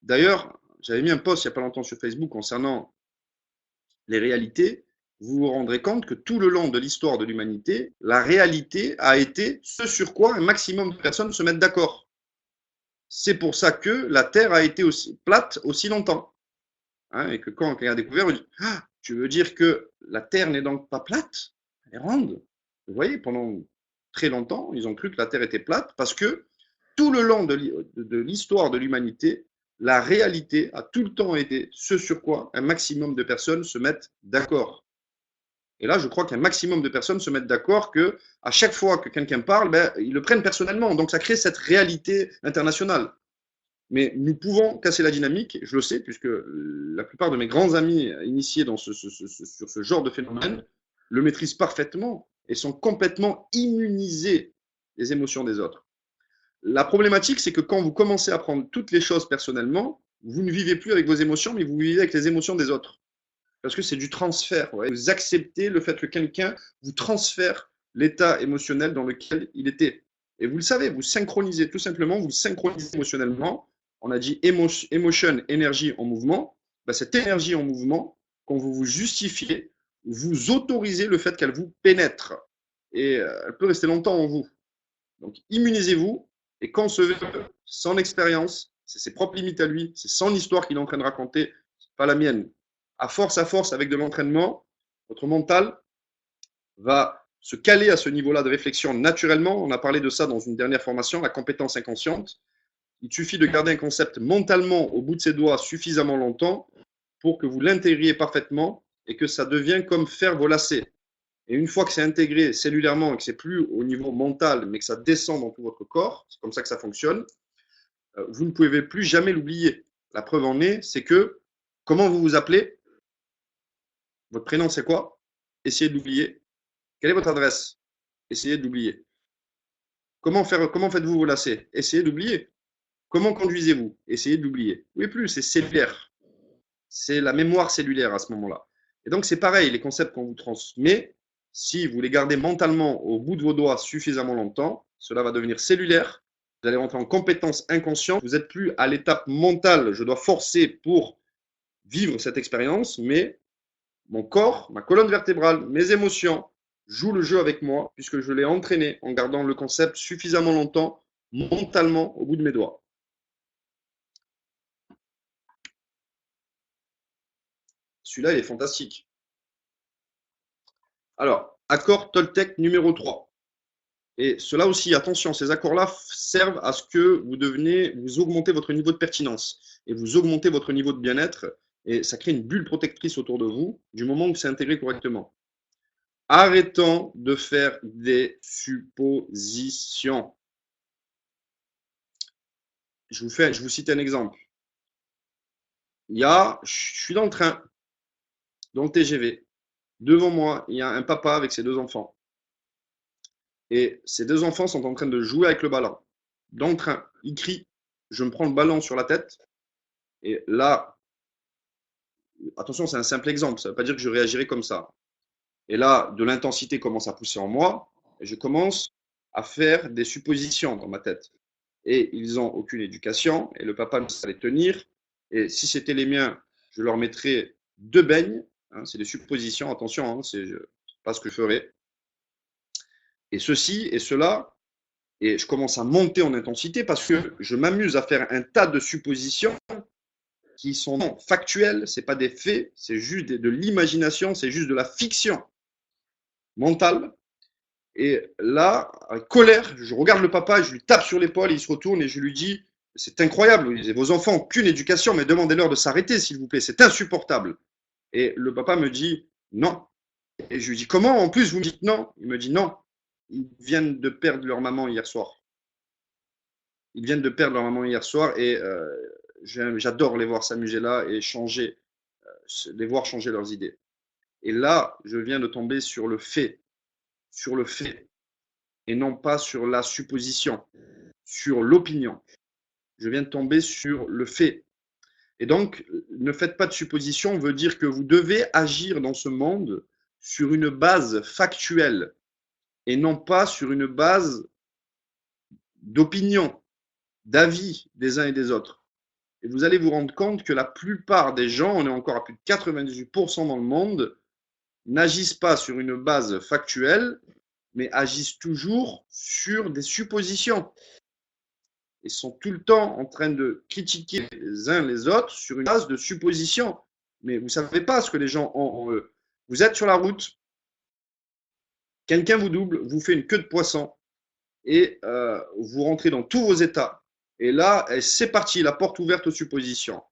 S1: D'ailleurs, j'avais mis un post il n'y a pas longtemps sur Facebook concernant les réalités. Vous vous rendrez compte que tout le long de l'histoire de l'humanité, la réalité a été ce sur quoi un maximum de personnes se mettent d'accord. C'est pour ça que la Terre a été aussi plate aussi longtemps. Hein, et que quand quelqu'un a découvert, on dit ah, tu veux dire que la Terre n'est donc pas plate? Elle est ronde. Vous voyez, pendant très longtemps, ils ont cru que la Terre était plate parce que tout le long de l'histoire de l'humanité, la réalité a tout le temps été ce sur quoi un maximum de personnes se mettent d'accord. Et là, je crois qu'un maximum de personnes se mettent d'accord que à chaque fois que quelqu'un parle, ben, ils le prennent personnellement. Donc, ça crée cette réalité internationale. Mais nous pouvons casser la dynamique, je le sais, puisque la plupart de mes grands amis initiés sur ce genre de phénomène le maîtrisent parfaitement et sont complètement immunisés des émotions des autres. La problématique, c'est que quand vous commencez à prendre toutes les choses personnellement, vous ne vivez plus avec vos émotions, mais vous vivez avec les émotions des autres. Parce que c'est du transfert. Ouais. Vous acceptez le fait que quelqu'un vous transfère l'état émotionnel dans lequel il était. Et vous le savez, vous synchronisez tout simplement, vous synchronisez émotionnellement. On a dit emotion, énergie en mouvement. Ben, cette énergie en mouvement, quand vous vous justifiez, vous autorisez le fait qu'elle vous pénètre. Et elle peut rester longtemps en vous. Donc immunisez-vous et concevez son expérience, c'est ses propres limites à lui, c'est son histoire qu'il est en train de raconter, c'est pas la mienne. À force, avec de l'entraînement, votre mental va se caler à ce niveau-là de réflexion naturellement. On a parlé de ça dans une dernière formation, la compétence inconsciente. Il suffit de garder un concept mentalement au bout de ses doigts suffisamment longtemps pour que vous l'intégriez parfaitement et que ça devienne comme faire vos lacets. Et une fois que c'est intégré cellulairement et que c'est plus au niveau mental, mais que ça descend dans tout votre corps, c'est comme ça que ça fonctionne, vous ne pouvez plus jamais l'oublier. La preuve en est, c'est que, comment vous vous appelez? Votre prénom, c'est quoi? Essayez de l'oublier. Quelle est votre adresse? Essayez de l'oublier. Comment faites-vous vos lacets? Essayez d'oublier. Comment conduisez-vous? Essayez de l'oublier. Oui, plus, c'est cellulaire. C'est la mémoire cellulaire à ce moment-là. Et donc, c'est pareil, les concepts qu'on vous transmet, si vous les gardez mentalement au bout de vos doigts suffisamment longtemps, cela va devenir cellulaire. Vous allez rentrer en compétence inconsciente. Vous n'êtes plus à l'étape mentale, je dois forcer pour vivre cette expérience, mais mon corps, ma colonne vertébrale, mes émotions jouent le jeu avec moi puisque je l'ai entraîné en gardant le concept suffisamment longtemps mentalement au bout de mes doigts. Celui-là, il est fantastique. Alors, accord Toltec numéro 3. Et cela aussi, attention, ces accords-là servent à ce que vous augmentez votre niveau de pertinence et vous augmentez votre niveau de bien-être et ça crée une bulle protectrice autour de vous du moment où c'est intégré correctement. Arrêtons de faire des suppositions. Je vous cite un exemple. Je suis dans le train, dans le TGV. Devant moi, il y a un papa avec ses deux enfants. Et ces deux enfants sont en train de jouer avec le ballon. Dans le train, ils crient. Je me prends le ballon sur la tête. Et là, attention, c'est un simple exemple. Ça ne veut pas dire que je réagirai comme ça. Et là, de l'intensité commence à pousser en moi. Et je commence à faire des suppositions dans ma tête. Et ils n'ont aucune éducation. Et le papa ne sait les tenir. Et si c'était les miens, je leur mettrais 2 beignes. Hein, c'est des suppositions. Attention, hein, c'est pas ce que je ferais. Et ceci et cela. Et je commence à monter en intensité parce que je m'amuse à faire un tas de suppositions qui sont factuelles, ce n'est pas des faits, c'est juste de l'imagination, c'est juste de la fiction mentale. Et là, avec colère, je regarde le papa, je lui tape sur l'épaule, il se retourne et je lui dis, c'est incroyable, vos enfants n'ont qu'une éducation, mais demandez-leur de s'arrêter, s'il vous plaît, c'est insupportable. Et le papa me dit, non. Et je lui dis, comment en plus vous me dites non? Il me dit, non, ils viennent de perdre leur maman hier soir. Ils viennent de perdre leur maman hier soir et j'adore les voir s'amuser là et changer, les voir changer leurs idées. Et là, je viens de tomber sur le fait, et non pas sur la supposition, sur l'opinion. Je viens de tomber sur le fait. Et donc, ne faites pas de supposition, veut dire que vous devez agir dans ce monde sur une base factuelle et non pas sur une base d'opinion, d'avis des uns et des autres. Et vous allez vous rendre compte que la plupart des gens, on est encore à plus de 98% dans le monde, n'agissent pas sur une base factuelle, mais agissent toujours sur des suppositions. Ils sont tout le temps en train de critiquer les uns les autres sur une base de suppositions. Mais vous ne savez pas ce que les gens ont en eux. Vous êtes sur la route, quelqu'un vous double, vous fait une queue de poisson et vous rentrez dans tous vos états. Et là, c'est parti, la porte ouverte aux suppositions.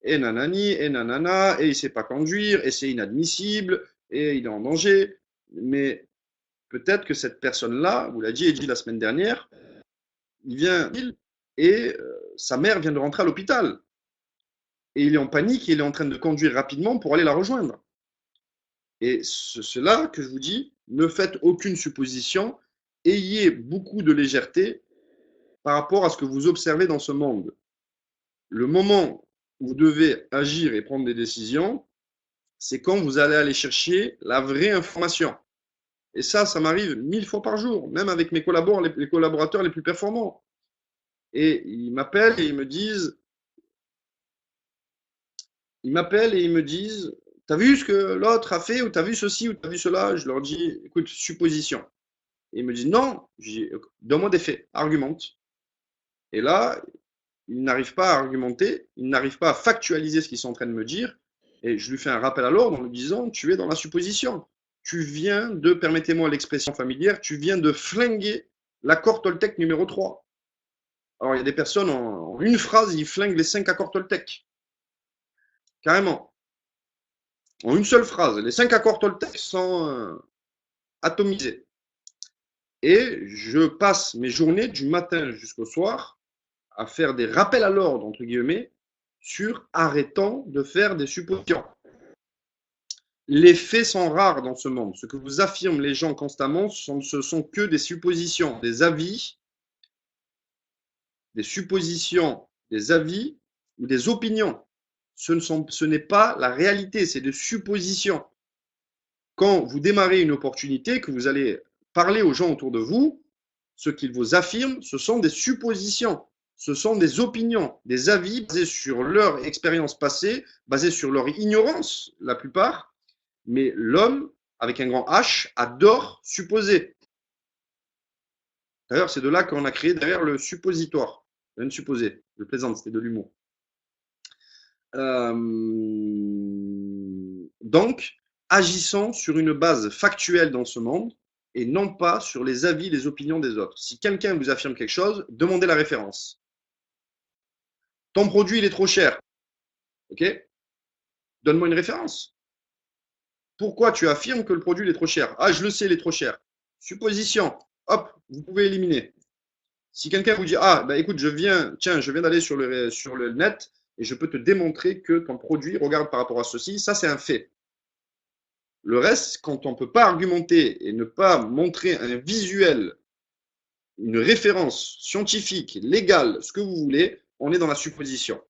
S1: Et nanani, et nanana, et il ne sait pas conduire, et c'est inadmissible, et il est en danger. Mais peut-être que cette personne-là, vous l'a dit la semaine dernière, il vient et sa mère vient de rentrer à l'hôpital. Et il est en panique et il est en train de conduire rapidement pour aller la rejoindre. Et c'est là que je vous dis, ne faites aucune supposition, ayez beaucoup de légèreté par rapport à ce que vous observez dans ce monde. Le moment où vous devez agir et prendre des décisions, c'est quand vous allez aller chercher la vraie information. Et ça m'arrive 1000 fois par jour, même avec mes collaborateurs les plus performants. Et ils m'appellent et ils me disent, t'as vu ce que l'autre a fait, ou t'as vu ceci, ou t'as vu cela? Je leur dis, écoute, supposition. Et ils me disent, non, je dis, donne-moi des faits, argumente. Et là, ils n'arrivent pas à argumenter, ils n'arrivent pas à factualiser ce qu'ils sont en train de me dire. Et je lui fais un rappel à l'ordre en lui disant, tu es dans la supposition. Tu viens de, permettez-moi l'expression familière, tu viens de flinguer l'accord Toltec numéro 3. Alors, il y a des personnes, en une phrase, ils flinguent les 5 accords Toltec. Carrément. En une seule phrase. Les 5 accords Toltec sont atomisés. Et je passe mes journées du matin jusqu'au soir à faire des rappels à l'ordre, entre guillemets, sur arrêtant de faire des suppositions. Les faits sont rares dans ce monde. Ce que vous affirment les gens constamment, ce sont que des suppositions, des avis, des suppositions, des avis ou des opinions. ce n'est pas la réalité, c'est des suppositions. Quand vous démarrez une opportunité, que vous allez parler aux gens autour de vous, ce qu'ils vous affirment, ce sont des suppositions, ce sont des opinions, des avis basés sur leur expérience passée, basés sur leur ignorance, la plupart. Mais l'homme, avec un grand H, adore supposer. D'ailleurs, c'est de là qu'on a créé derrière le suppositoire. Un supposé, je plaisante, c'était de l'humour. Donc, agissons sur une base factuelle dans ce monde et non pas sur les avis, les opinions des autres. Si quelqu'un vous affirme quelque chose, demandez la référence. Ton produit, il est trop cher. Ok? Donne-moi une référence. Pourquoi tu affirmes que le produit il est trop cher? Ah, je le sais, il est trop cher. Supposition. Hop, vous pouvez éliminer. Si quelqu'un vous dit, ah, bah, écoute, je viens d'aller sur le net et je peux te démontrer que ton produit, regarde par rapport à ceci, ça c'est un fait. Le reste, quand on ne peut pas argumenter et ne pas montrer un visuel, une référence scientifique, légale, ce que vous voulez, on est dans la supposition.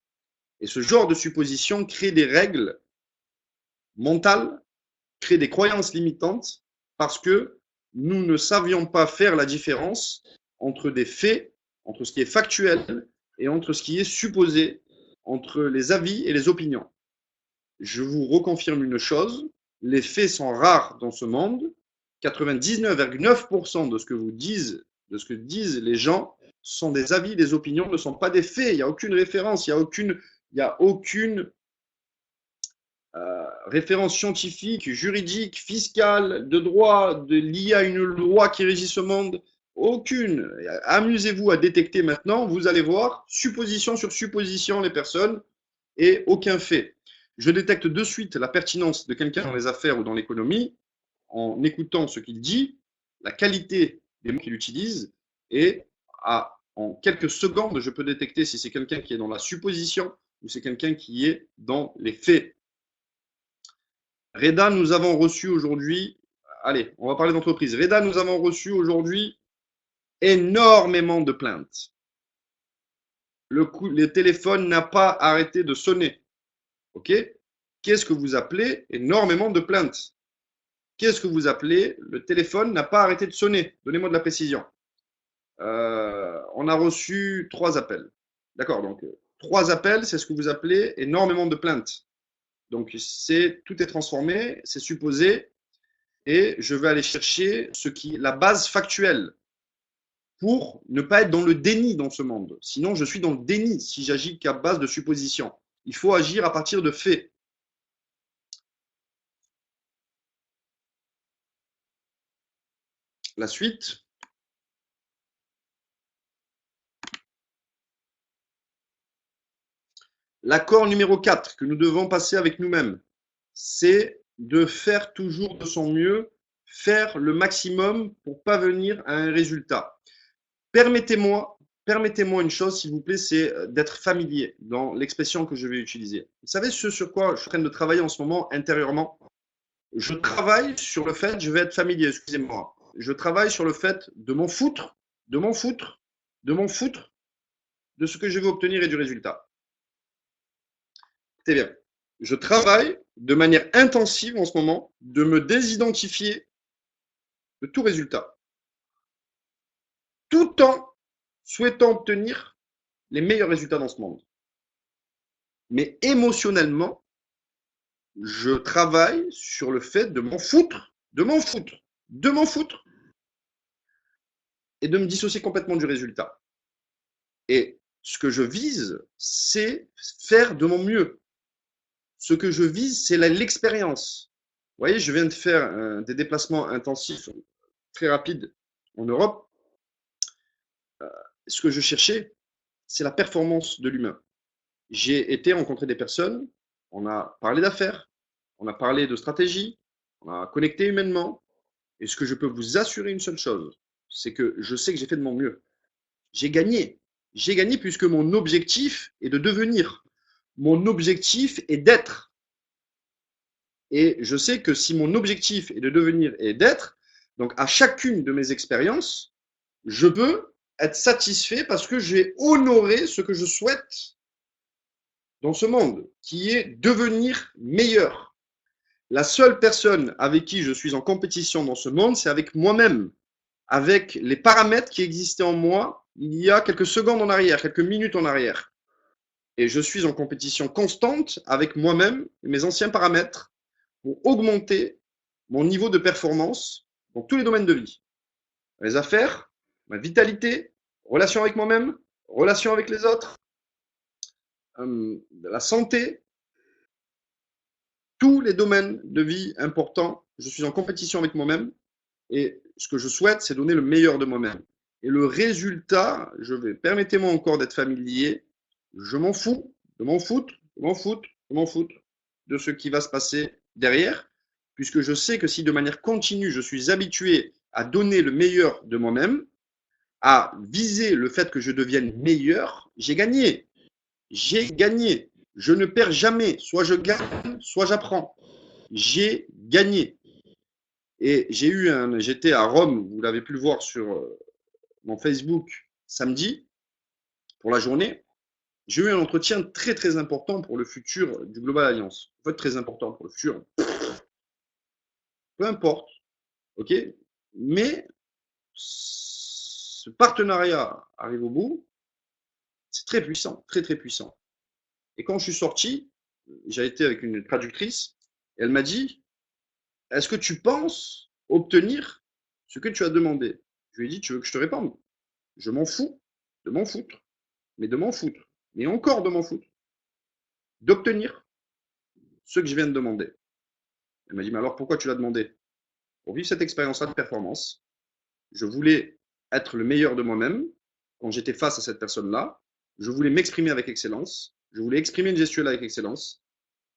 S1: Et ce genre de supposition crée des règles mentales, crée des croyances limitantes, parce que nous ne savions pas faire la différence entre des faits, entre ce qui est factuel et entre ce qui est supposé, entre les avis et les opinions. Je vous reconfirme une chose, les faits sont rares dans ce monde. 99,9% de ce que disent les gens sont des avis, des opinions, ne sont pas des faits. Il n'y a aucune référence, il n'y a aucune référence scientifique, juridique, fiscale, de droit, liée à une loi qui régit ce monde. Aucune. Amusez-vous à détecter maintenant, vous allez voir, supposition sur supposition les personnes et aucun fait. Je détecte de suite la pertinence de quelqu'un dans les affaires ou dans l'économie en écoutant ce qu'il dit, la qualité des mots qu'il utilise, et en quelques secondes, je peux détecter si c'est quelqu'un qui est dans la supposition ou c'est quelqu'un qui est dans les faits. Reda, nous avons reçu aujourd'hui, allez, on va parler d'entreprise. Reda, nous avons reçu aujourd'hui énormément de plaintes. Le téléphone n'a pas arrêté de sonner. Ok? Qu'est-ce que vous appelez énormément de plaintes? Qu'est-ce que vous appelez le téléphone n'a pas arrêté de sonner? Donnez-moi de la précision. On a reçu 3 appels. D'accord, donc 3 appels, c'est ce que vous appelez énormément de plaintes. Donc tout est transformé, c'est supposé, et je vais aller chercher la base factuelle pour ne pas être dans le déni dans ce monde. Sinon, je suis dans le déni si j'agis qu'à base de suppositions. Il faut agir à partir de faits. La suite. L'accord numéro 4 que nous devons passer avec nous-mêmes, c'est de faire toujours de son mieux, faire le maximum pour parvenir à un résultat. Permettez-moi une chose, s'il vous plaît, c'est d'être familier dans l'expression que je vais utiliser. Vous savez ce sur quoi je suis en train de travailler en ce moment intérieurement? Je travaille sur le fait, je vais être familier, excusez-moi. Je travaille sur le fait de m'en foutre, de ce que je vais obtenir et du résultat. C'est bien. Je travaille de manière intensive en ce moment de me désidentifier de tout résultat, tout en souhaitant obtenir les meilleurs résultats dans ce monde. Mais émotionnellement, je travaille sur le fait de m'en foutre, et de me dissocier complètement du résultat. Et ce que je vise, c'est faire de mon mieux. Ce que je vise, c'est l'expérience. Vous voyez, je viens de faire des déplacements intensifs très rapides en Europe. Ce que je cherchais, c'est la performance de l'humain. J'ai été rencontrer des personnes, on a parlé d'affaires, on a parlé de stratégie, on a connecté humainement. Et ce que je peux vous assurer une seule chose, c'est que je sais que j'ai fait de mon mieux. J'ai gagné. J'ai gagné puisque mon objectif est de devenir. Mon objectif est d'être. Et je sais que si mon objectif est de devenir et d'être, donc à chacune de mes expériences, je peux être satisfait parce que j'ai honoré ce que je souhaite dans ce monde, qui est devenir meilleur. La seule personne avec qui je suis en compétition dans ce monde, c'est avec moi-même, avec les paramètres qui existaient en moi il y a quelques secondes en arrière, quelques minutes en arrière. Et je suis en compétition constante avec moi-même et mes anciens paramètres pour augmenter mon niveau de performance dans tous les domaines de vie. Les affaires, ma vitalité, relation avec moi-même, relation avec les autres, la santé, tous les domaines de vie importants. Je suis en compétition avec moi-même et ce que je souhaite, c'est donner le meilleur de moi-même. Et le résultat, permettez-moi encore d'être familier, je m'en fous, de m'en foutre, de m'en foutre, de m'en foutre de ce qui va se passer derrière, puisque je sais que si de manière continue, je suis habitué à donner le meilleur de moi-même, à viser le fait que je devienne meilleur, j'ai gagné. J'ai gagné. Je ne perds jamais. Soit je gagne, soit j'apprends. J'ai gagné. Et j'étais à Rome, vous l'avez pu le voir sur mon Facebook samedi, pour la journée. J'ai eu un entretien très très important pour le futur du Global Alliance. En fait, très important pour le futur. Peu importe, ok. Mais ce partenariat arrive au bout. C'est très puissant, très très puissant. Et quand je suis sorti, j'ai été avec une traductrice. Et elle m'a dit, est-ce que tu penses obtenir ce que tu as demandé? Je lui ai dit, tu veux que je te réponde? Je m'en fous de m'en foutre, mais de m'en foutre, mais encore de m'en foutre, d'obtenir ce que je viens de demander. Elle m'a dit, mais alors pourquoi tu l'as demandé? Pour vivre cette expérience-là de performance, je voulais être le meilleur de moi-même quand j'étais face à cette personne-là. Je voulais m'exprimer avec excellence. Je voulais exprimer une gestuelle avec excellence.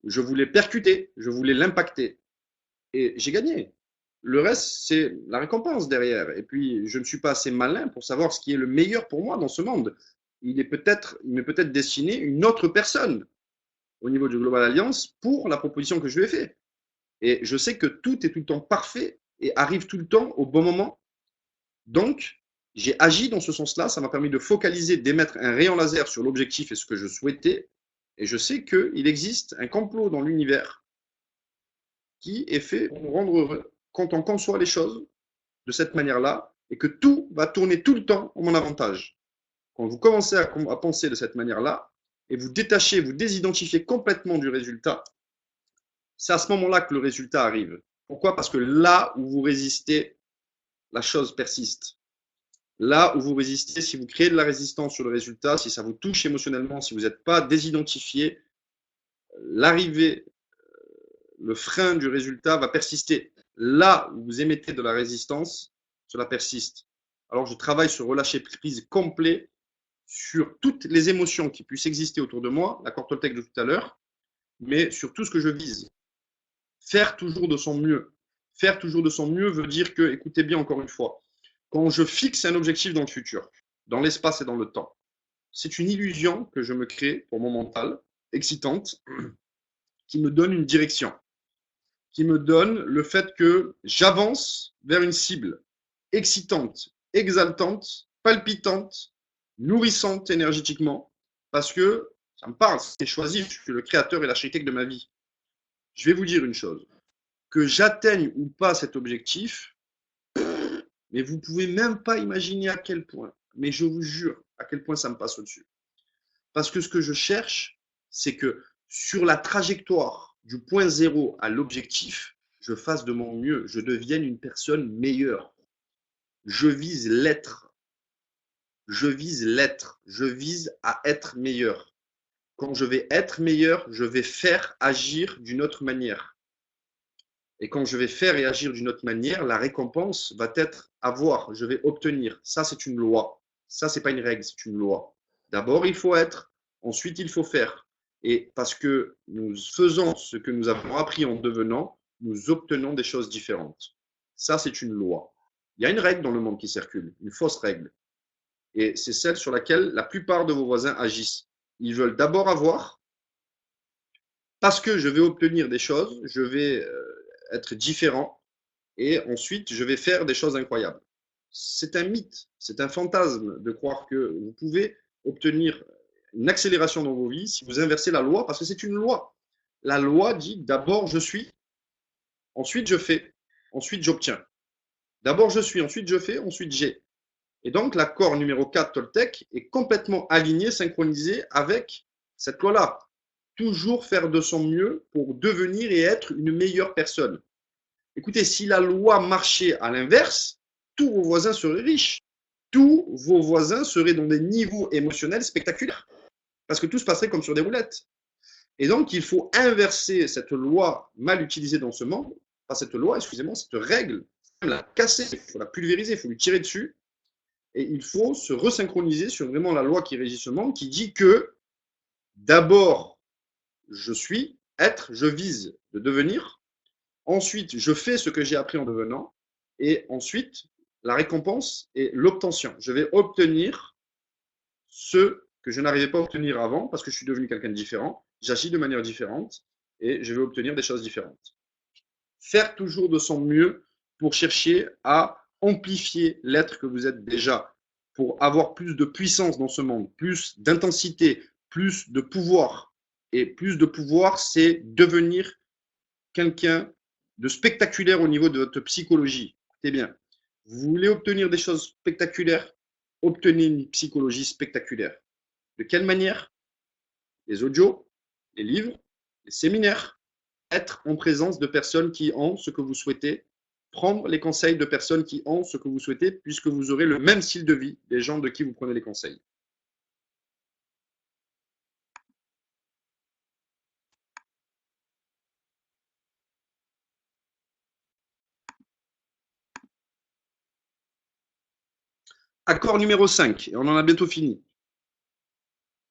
S1: Je voulais percuter. Je voulais l'impacter. Et j'ai gagné. Le reste, c'est la récompense derrière. Et puis, je ne suis pas assez malin pour savoir ce qui est le meilleur pour moi dans ce monde. Il m'est peut-être destiné une autre personne au niveau du Global Alliance pour la proposition que je lui ai faite. Et je sais que tout est tout le temps parfait et arrive tout le temps au bon moment. Donc, j'ai agi dans ce sens-là. Ça m'a permis de focaliser, d'émettre un rayon laser sur l'objectif et ce que je souhaitais. Et je sais qu'il existe un complot dans l'univers qui est fait pour nous rendre heureux quand on conçoit les choses de cette manière-là et que tout va tourner tout le temps en mon avantage. Quand vous commencez à penser de cette manière-là et vous détachez, vous désidentifiez complètement du résultat, c'est à ce moment-là que le résultat arrive. Pourquoi? Parce que là où vous résistez, la chose persiste. Là où vous résistez, si vous créez de la résistance sur le résultat, si ça vous touche émotionnellement, si vous n'êtes pas désidentifié, l'arrivée, le frein du résultat va persister. Là où vous émettez de la résistance, cela persiste. Alors je travaille sur relâcher prise complet sur toutes les émotions qui puissent exister autour de moi, l'accord Toltec de tout à l'heure, mais sur tout ce que je vise. Faire toujours de son mieux. Faire toujours de son mieux veut dire que, écoutez bien encore une fois, quand je fixe un objectif dans le futur, dans l'espace et dans le temps, c'est une illusion que je me crée pour mon mental, excitante, qui me donne une direction, qui me donne le fait que j'avance vers une cible excitante, exaltante, palpitante, nourrissante énergétiquement, parce que ça me parle, c'est choisi, je suis le créateur et l'architecte de ma vie. Je vais vous dire une chose, que j'atteigne ou pas cet objectif, mais vous ne pouvez même pas imaginer à quel point, mais je vous jure à quel point ça me passe au-dessus. Parce que ce que je cherche, c'est que sur la trajectoire du point zéro à l'objectif, je fasse de mon mieux, je devienne une personne meilleure. Je vise l'être. Je vise l'être. Je vise à être meilleur. Quand je vais être meilleur, je vais faire agir d'une autre manière. Et quand je vais faire et agir d'une autre manière, la récompense va être à voir, je vais obtenir. Ça, c'est une loi. Ça, c'est pas une règle, c'est une loi. D'abord, il faut être, ensuite, il faut faire. Et parce que nous faisons ce que nous avons appris en devenant, nous obtenons des choses différentes. Ça, c'est une loi. Il y a une règle dans le monde qui circule, une fausse règle. Et c'est celle sur laquelle la plupart de vos voisins agissent. Ils veulent d'abord avoir, parce que je vais obtenir des choses, je vais être différent, et ensuite je vais faire des choses incroyables. C'est un mythe, c'est un fantasme de croire que vous pouvez obtenir une accélération dans vos vies si vous inversez la loi, parce que c'est une loi. La loi dit d'abord je suis, ensuite je fais, ensuite j'obtiens. D'abord je suis, ensuite je fais, ensuite j'ai. Et donc l'accord numéro 4 Toltec est complètement aligné, synchronisé avec cette loi-là. Toujours faire de son mieux pour devenir et être une meilleure personne. Écoutez, si la loi marchait à l'inverse, tous vos voisins seraient riches. Tous vos voisins seraient dans des niveaux émotionnels spectaculaires. Parce que tout se passerait comme sur des roulettes. Et donc, il faut inverser cette loi mal utilisée dans ce monde, pas cette loi, excusez-moi, cette règle, il faut la casser, il faut la pulvériser, il faut lui tirer dessus, et il faut se resynchroniser sur vraiment la loi qui régit ce monde, qui dit que d'abord, je suis, être, je vise de devenir, ensuite, je fais ce que j'ai appris en devenant, et ensuite, la récompense est l'obtention. Je vais obtenir ce que je n'arrivais pas à obtenir avant parce que je suis devenu quelqu'un de différent, j'agis de manière différente et je vais obtenir des choses différentes. Faire toujours de son mieux pour chercher à amplifier l'être que vous êtes déjà, pour avoir plus de puissance dans ce monde, plus d'intensité, plus de pouvoir. Et plus de pouvoir, c'est devenir quelqu'un de spectaculaire au niveau de votre psychologie. Écoutez bien, vous voulez obtenir des choses spectaculaires, obtenez une psychologie spectaculaire. De quelle manière? Les audios, les livres, les séminaires, être en présence de personnes qui ont ce que vous souhaitez, prendre les conseils de personnes qui ont ce que vous souhaitez, puisque vous aurez le même style de vie des gens de qui vous prenez les conseils. Accord numéro 5, et on en a bientôt fini.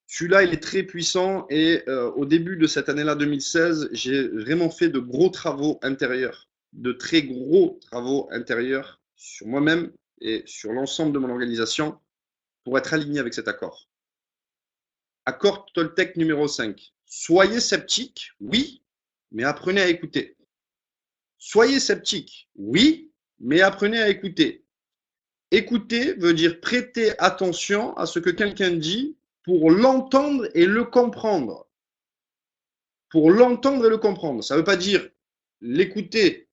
S1: Celui-là, il est très puissant et au début de cette année-là, 2016, j'ai vraiment fait de gros travaux intérieurs, de très gros travaux intérieurs sur moi-même et sur l'ensemble de mon organisation pour être aligné avec cet accord. Accord Toltec numéro 5. Soyez sceptique, oui, mais apprenez à écouter. Soyez sceptique, oui, mais apprenez à écouter. Écouter veut dire prêter attention à ce que quelqu'un dit pour l'entendre et le comprendre. Pour l'entendre et le comprendre. Ça ne veut pas dire l'écouter,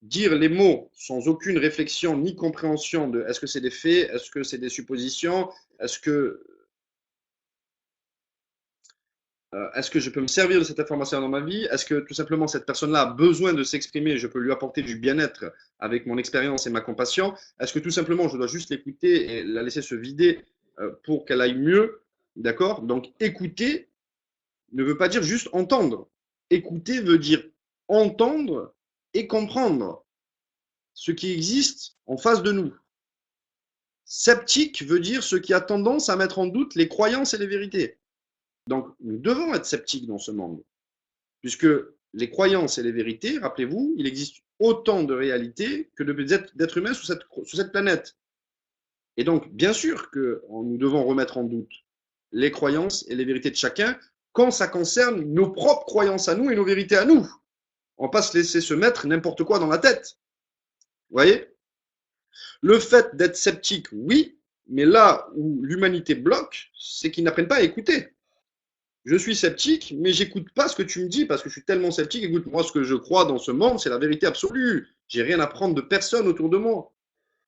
S1: dire les mots sans aucune réflexion ni compréhension de est-ce que c'est des faits, est-ce que c'est des suppositions, est-ce que je peux me servir de cette information dans ma vie? Est-ce que tout simplement cette personne-là a besoin de s'exprimer et je peux lui apporter du bien-être avec mon expérience et ma compassion? Est-ce que tout simplement je dois juste l'écouter et la laisser se vider pour qu'elle aille mieux? D'accord? Donc écouter ne veut pas dire juste entendre. Écouter veut dire entendre et comprendre ce qui existe en face de nous. Sceptique veut dire ce qui a tendance à mettre en doute les croyances et les vérités. Donc, nous devons être sceptiques dans ce monde, puisque les croyances et les vérités, rappelez-vous, il existe autant de réalités que d'êtres humains sur cette planète. Et donc, bien sûr que nous devons remettre en doute les croyances et les vérités de chacun quand ça concerne nos propres croyances à nous et nos vérités à nous. On ne va pas se laisser se mettre n'importe quoi dans la tête. Vous voyez? Le fait d'être sceptique, oui, mais là où l'humanité bloque, c'est qu'ils n'apprennent pas à écouter. Je suis sceptique, mais j'écoute pas ce que tu me dis parce que je suis tellement sceptique. Écoute, moi, ce que je crois dans ce monde, c'est la vérité absolue. J'ai rien à prendre de personne autour de moi.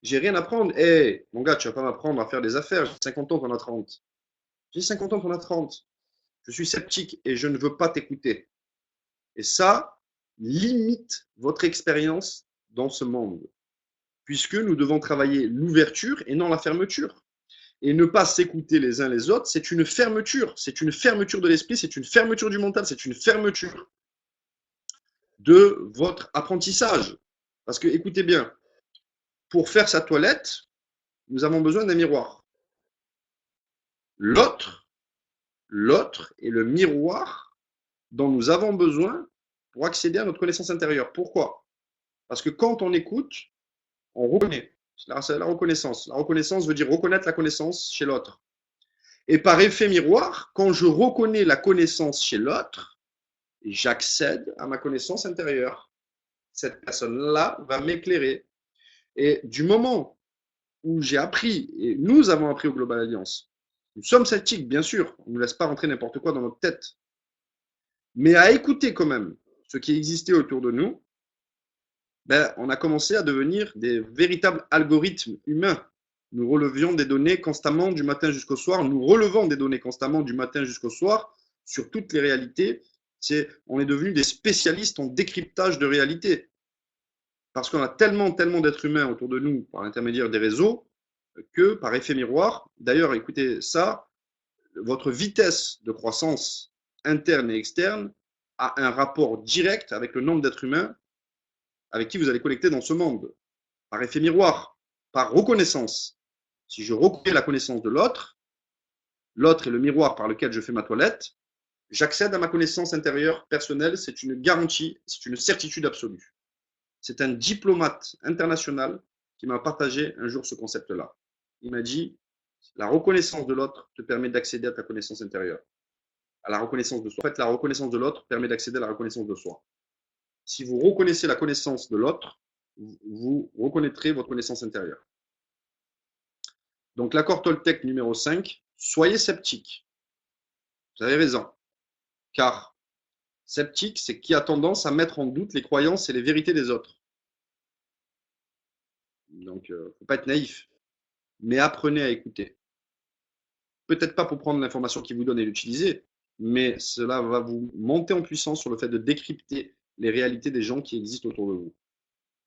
S1: J'ai rien à prendre. Hé, mon gars, tu vas pas m'apprendre à faire des affaires. J'ai 50 ans, t'en as 30. J'ai 50 ans, t'en as 30. Je suis sceptique et je ne veux pas t'écouter. Et ça limite votre expérience dans ce monde, puisque nous devons travailler l'ouverture et non la fermeture. Et ne pas s'écouter les uns les autres, c'est une fermeture. C'est une fermeture de l'esprit, c'est une fermeture du mental, c'est une fermeture de votre apprentissage. Parce que, écoutez bien, pour faire sa toilette, nous avons besoin d'un miroir. L'autre est le miroir dont nous avons besoin pour accéder à notre connaissance intérieure. Pourquoi? Parce que quand on écoute, on reconnaît. C'est la reconnaissance. La reconnaissance veut dire reconnaître la connaissance chez l'autre. Et par effet miroir, quand je reconnais la connaissance chez l'autre, j'accède à ma connaissance intérieure. Cette personne-là va m'éclairer. Et du moment où j'ai appris, et nous avons appris au Global Alliance, Nous sommes sceptiques, bien sûr. On ne nous laisse pas rentrer n'importe quoi dans notre tête. Mais à écouter quand même ce qui existait autour de nous, ben, on a commencé à devenir des véritables algorithmes humains. Nous relevions des données constamment du matin jusqu'au soir. Nous relevons des données constamment du matin jusqu'au soir sur toutes les réalités. On est devenus des spécialistes en décryptage de réalité. Parce qu'on a tellement d'êtres humains autour de nous par l'intermédiaire des réseaux que par effet miroir, d'ailleurs, écoutez ça, votre vitesse de croissance interne et externe a un rapport direct avec le nombre d'êtres humains avec qui vous allez connecter dans ce monde, par effet miroir, par reconnaissance. Si je reconnais la connaissance de l'autre, l'autre est le miroir par lequel je fais ma toilette, j'accède à ma connaissance intérieure personnelle, c'est une garantie, c'est une certitude absolue. C'est un diplomate international qui m'a partagé un jour ce concept-là. Il m'a dit, la reconnaissance de l'autre te permet d'accéder à ta connaissance intérieure, à la reconnaissance de soi. En fait, la reconnaissance de l'autre permet d'accéder à la reconnaissance de soi. Si vous reconnaissez la connaissance de l'autre, vous reconnaîtrez votre connaissance intérieure. Donc, l'accord Toltec numéro 5, soyez sceptique. Vous avez raison. Car sceptique, c'est qui a tendance à mettre en doute les croyances et les vérités des autres. Donc, il ne faut pas être naïf. Mais apprenez à écouter. Peut-être pas pour prendre l'information qui vous donne et l'utiliser, mais cela va vous monter en puissance sur le fait de décrypter les réalités des gens qui existent autour de vous.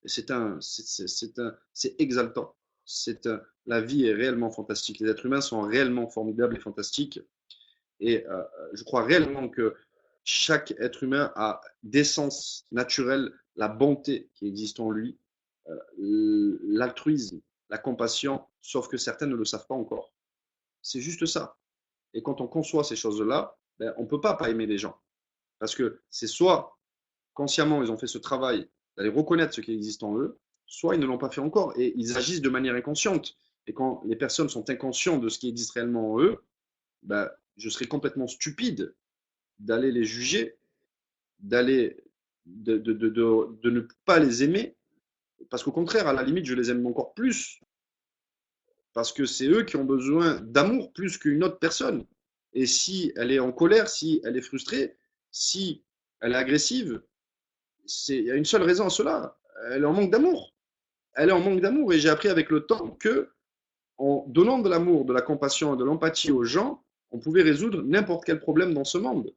S1: Et c'est exaltant. La vie est réellement fantastique. Les êtres humains sont réellement formidables et fantastiques. Et je crois réellement que chaque être humain a d'essence naturelle la bonté qui existe en lui, l'altruisme, la compassion, sauf que certains ne le savent pas encore. C'est juste ça. Et quand on conçoit ces choses-là, ben, on ne peut pas aimer les gens. Parce que c'est soit consciemment ils ont fait ce travail d'aller reconnaître ce qui existe en eux, soit ils ne l'ont pas fait encore et ils agissent de manière inconsciente. Et quand les personnes sont inconscientes de ce qui existe réellement en eux, ben, je serais complètement stupide d'aller les juger, d'aller de ne pas les aimer, parce qu'au contraire, à la limite, je les aime encore plus, parce que c'est eux qui ont besoin d'amour plus qu'une autre personne. Et si elle est en colère, si elle est frustrée, si elle est agressive, il y a une seule raison à cela. Elle est en manque d'amour. Elle est en manque d'amour. Et j'ai appris avec le temps que, en donnant de l'amour, de la compassion et de l'empathie aux gens, on pouvait résoudre n'importe quel problème dans ce monde.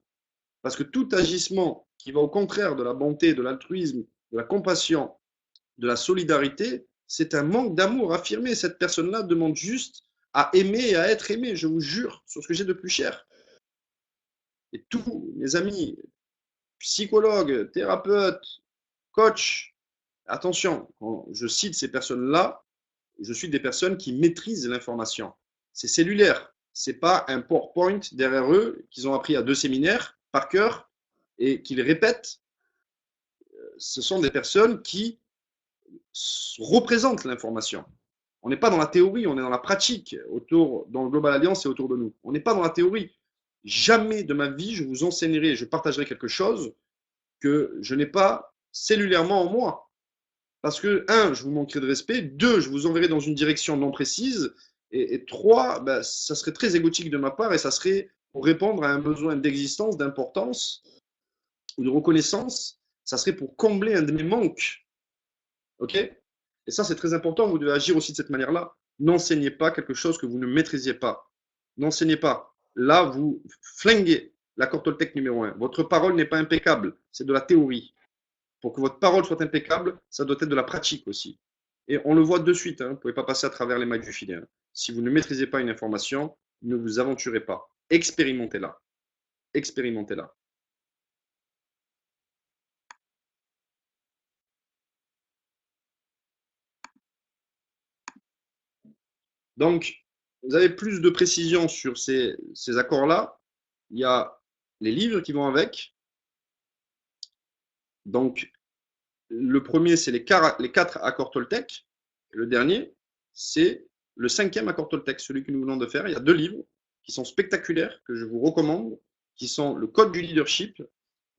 S1: Parce que tout agissement qui va au contraire de la bonté, de l'altruisme, de la compassion, de la solidarité, c'est un manque d'amour affirmé. Cette personne-là demande juste à aimer et à être aimé, je vous jure, sur ce que j'ai de plus cher. Et tous mes amis, psychologues, thérapeutes, coachs, attention, quand je cite ces personnes-là, je suis des personnes qui maîtrisent l'information. C'est cellulaire. C'est pas un PowerPoint derrière eux qu'ils ont appris à 2 séminaires par cœur et qu'ils répètent. Ce sont des personnes qui représentent l'information. On n'est pas dans la théorie, on est dans la pratique, dans le Global Alliance et autour de nous. On n'est pas dans la théorie. Jamais de ma vie, je vous enseignerai, je partagerai quelque chose que je n'ai pas cellulairement en moi. Parce que, un, je vous manquerai de respect, deux, je vous enverrai dans une direction non précise, et trois, ben, ça serait très égotique de ma part, et ça serait pour répondre à un besoin d'existence, d'importance ou de reconnaissance, ça serait pour combler un de mes manques. Ok? Et ça, c'est très important, vous devez agir aussi de cette manière-là. N'enseignez pas quelque chose que vous ne maîtrisiez pas. N'enseignez pas. Là, vous flinguez l'accord Toltec numéro 1. Votre parole n'est pas impeccable, c'est de la théorie. Pour que votre parole soit impeccable, ça doit être de la pratique aussi. Et on le voit de suite, hein, vous ne pouvez pas passer à travers les mailles du filet. Hein. Si vous ne maîtrisez pas une information, ne vous aventurez pas. Expérimentez-la. Expérimentez-la. Donc, vous avez plus de précision sur ces accords-là. Il y a les livres qui vont avec. Donc, le premier, c'est les 4 accords Toltec. Et le dernier, c'est le 5e accord Toltec, celui que nous venons de faire. Il y a 2 livres qui sont spectaculaires, que je vous recommande, qui sont le Code du leadership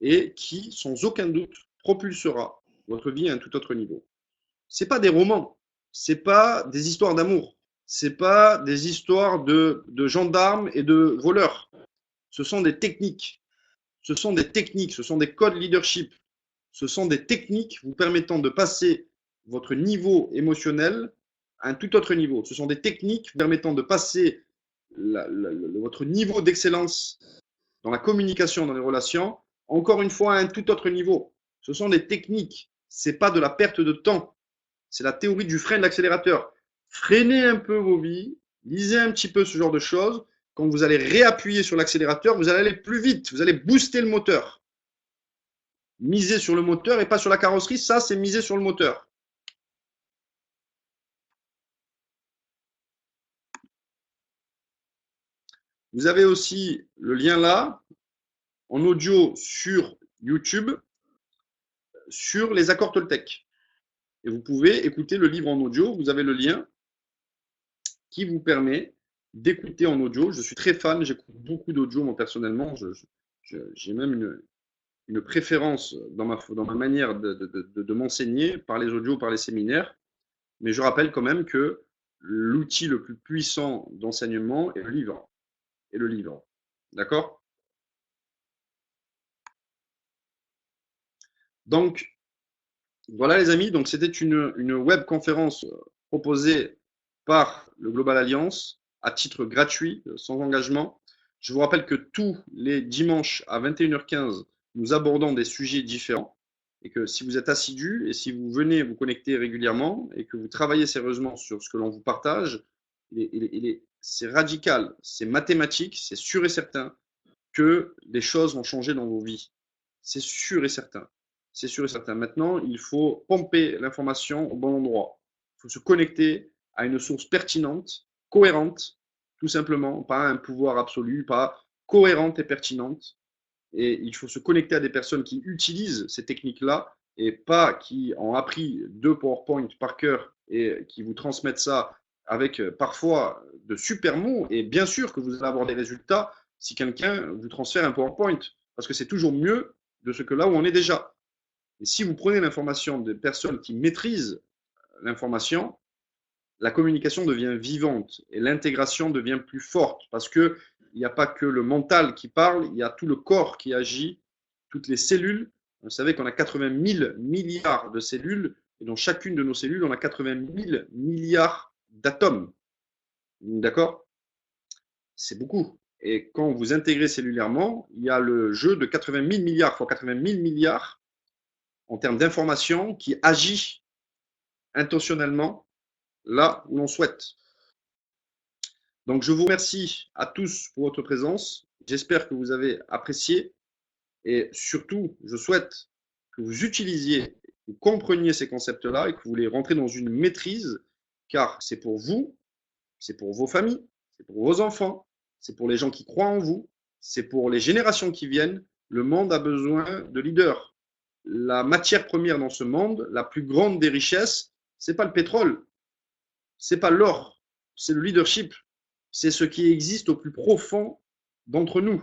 S1: et qui, sans aucun doute, propulsera votre vie à un tout autre niveau. Ce n'est pas des romans, ce n'est pas des histoires d'amour, c'est pas des histoires de gendarmes et de voleurs. Ce sont des techniques. Ce sont des techniques, ce sont des codes leadership. Ce sont des techniques vous permettant de passer votre niveau émotionnel à un tout autre niveau. Ce sont des techniques vous permettant de passer votre niveau d'excellence dans la communication, dans les relations, encore une fois à un tout autre niveau. Ce sont des techniques. Ce n'est pas de la perte de temps. C'est la théorie du frein de l'accélérateur. Freinez un peu vos vies, lisez un petit peu ce genre de choses. Quand vous allez réappuyer sur l'accélérateur, vous allez aller plus vite, vous allez booster le moteur. Miser sur le moteur et pas sur la carrosserie, ça c'est miser sur le moteur. Vous avez aussi le lien là, en audio sur YouTube, sur les accords Toltec. Et vous pouvez écouter le livre en audio, vous avez le lien qui vous permet d'écouter en audio. Je suis très fan, j'écoute beaucoup d'audio moi personnellement, j'ai même une préférence dans ma manière de m'enseigner par les audios, par les séminaires. Mais je rappelle quand même que l'outil le plus puissant d'enseignement est le livre. Et le livre. D'accord? Donc, voilà les amis, donc c'était une web conférence proposée par le Global Alliance à titre gratuit, sans engagement. Je vous rappelle que tous les dimanches à 21h15, nous abordons des sujets différents et que si vous êtes assidu et si vous venez vous connecter régulièrement et que vous travaillez sérieusement sur ce que l'on vous partage, c'est radical, c'est mathématique, c'est sûr et certain que les choses vont changer dans vos vies. C'est sûr et certain. C'est sûr et certain. Maintenant, il faut pomper l'information au bon endroit. Il faut se connecter à une source pertinente, cohérente, tout simplement, pas un pouvoir absolu, pas cohérente et pertinente. Et il faut se connecter à des personnes qui utilisent ces techniques-là et pas qui ont appris 2 PowerPoint par cœur et qui vous transmettent ça avec parfois de super mots. Et bien sûr que vous allez avoir des résultats si quelqu'un vous transfère un PowerPoint, parce que c'est toujours mieux de ce que là où on est déjà. Et si vous prenez l'information de personnes qui maîtrisent l'information, la communication devient vivante et l'intégration devient plus forte parce que il n'y a pas que le mental qui parle, il y a tout le corps qui agit, toutes les cellules. Vous savez qu'on a 80 000 milliards de cellules et dans chacune de nos cellules, on a 80 000 milliards d'atomes. D'accord? C'est beaucoup. Et quand vous intégrez cellulairement, il y a le jeu de 80 000 milliards fois 80 000 milliards en termes d'information qui agit intentionnellement là où l'on souhaite. Donc, je vous remercie à tous pour votre présence. J'espère que vous avez apprécié et surtout, je souhaite que vous utilisiez, que vous compreniez ces concepts-là et que vous les rentrez dans une maîtrise, car c'est pour vous, c'est pour vos familles, c'est pour vos enfants, c'est pour les gens qui croient en vous, c'est pour les générations qui viennent. Le monde a besoin de leaders. La matière première dans ce monde, la plus grande des richesses, c'est pas le pétrole, c'est pas l'or, c'est le leadership. C'est ce qui existe au plus profond d'entre nous.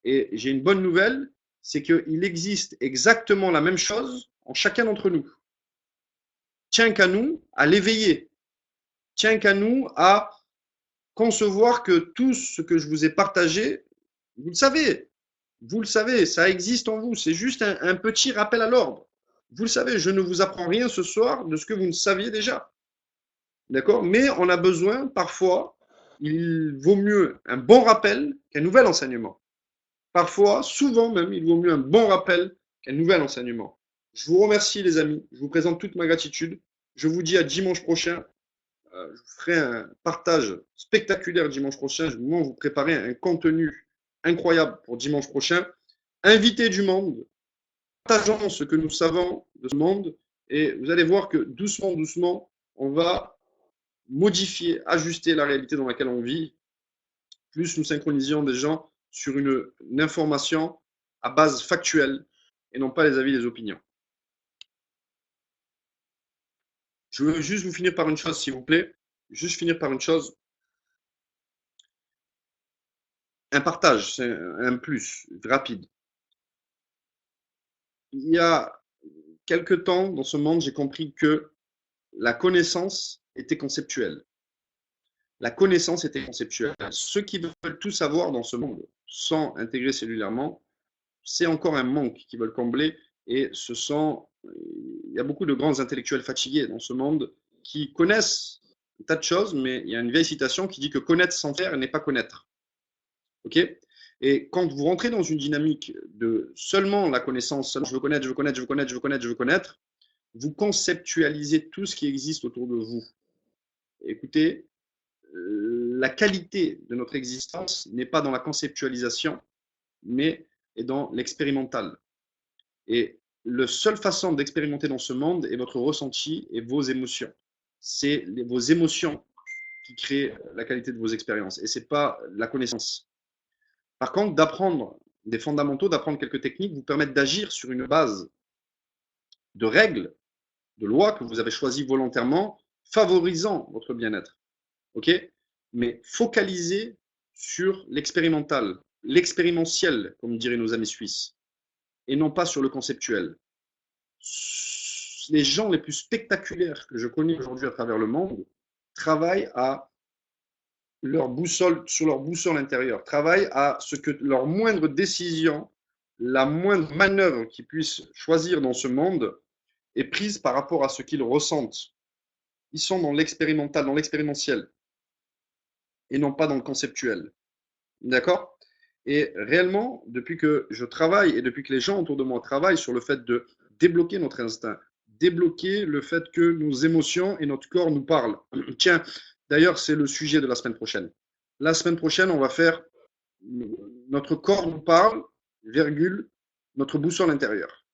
S1: Et j'ai une bonne nouvelle, c'est qu'il existe exactement la même chose en chacun d'entre nous. Tient qu'à nous à l'éveiller. Tient qu'à nous à concevoir que tout ce que je vous ai partagé, vous le savez, ça existe en vous. C'est juste un petit rappel à l'ordre. Vous le savez, je ne vous apprends rien ce soir de ce que vous ne saviez déjà. D'accord? Mais on a besoin, parfois, il vaut mieux un bon rappel qu'un nouvel enseignement. Parfois, souvent même, il vaut mieux un bon rappel qu'un nouvel enseignement. Je vous remercie les amis, je vous présente toute ma gratitude. Je vous dis à dimanche prochain. Je ferai un partage spectaculaire dimanche prochain. Je vais vous préparer un contenu incroyable pour dimanche prochain. Invitez du monde, partageons ce que nous savons de ce monde et vous allez voir que doucement, doucement, on va modifier, ajuster la réalité dans laquelle on vit. Plus nous synchronisons des gens sur une information à base factuelle et non pas les avis, les opinions. Je veux juste vous finir par une chose, s'il vous plaît. Juste finir par une chose. Un partage, c'est un plus rapide. Il y a quelque temps dans ce monde, j'ai compris que la connaissance était conceptuelle. La connaissance était conceptuelle. Ceux qui veulent tout savoir dans ce monde sans intégrer cellulairement, c'est encore un manque qu'ils veulent combler. Et il y a beaucoup de grands intellectuels fatigués dans ce monde qui connaissent un tas de choses, mais il y a une vieille citation qui dit que connaître sans faire n'est pas connaître. Ok? Et quand vous rentrez dans une dynamique de seulement la connaissance, je veux connaître, je veux connaître, je veux connaître, je veux connaître, je veux connaître, vous conceptualisez tout ce qui existe autour de vous. Écoutez, la qualité de notre existence n'est pas dans la conceptualisation, mais est dans l'expérimental. Et la seule façon d'expérimenter dans ce monde est votre ressenti et vos émotions. C'est vos émotions qui créent la qualité de vos expériences et ce n'est pas la connaissance. Par contre, d'apprendre des fondamentaux, d'apprendre quelques techniques vous permettent d'agir sur une base de règles, de lois que vous avez choisies volontairement, favorisant votre bien-être. Ok? Mais focalisez sur l'expérimental, l'expérimentiel, comme diraient nos amis suisses, et non pas sur le conceptuel. Les gens les plus spectaculaires que je connais aujourd'hui à travers le monde travaillent à leur boussole, sur leur boussole intérieure, travaillent à ce que leur moindre décision, la moindre manœuvre qu'ils puissent choisir dans ce monde est prise par rapport à ce qu'ils ressentent. Ils sont dans l'expérimental, dans l'expérimentiel, et non pas dans le conceptuel. D'accord? Et réellement, depuis que je travaille et depuis que les gens autour de moi travaillent sur le fait de débloquer notre instinct, débloquer le fait que nos émotions et notre corps nous parlent. Tiens, d'ailleurs, c'est le sujet de la semaine prochaine. La semaine prochaine, on va faire notre corps nous parle, virgule, notre boussole intérieure.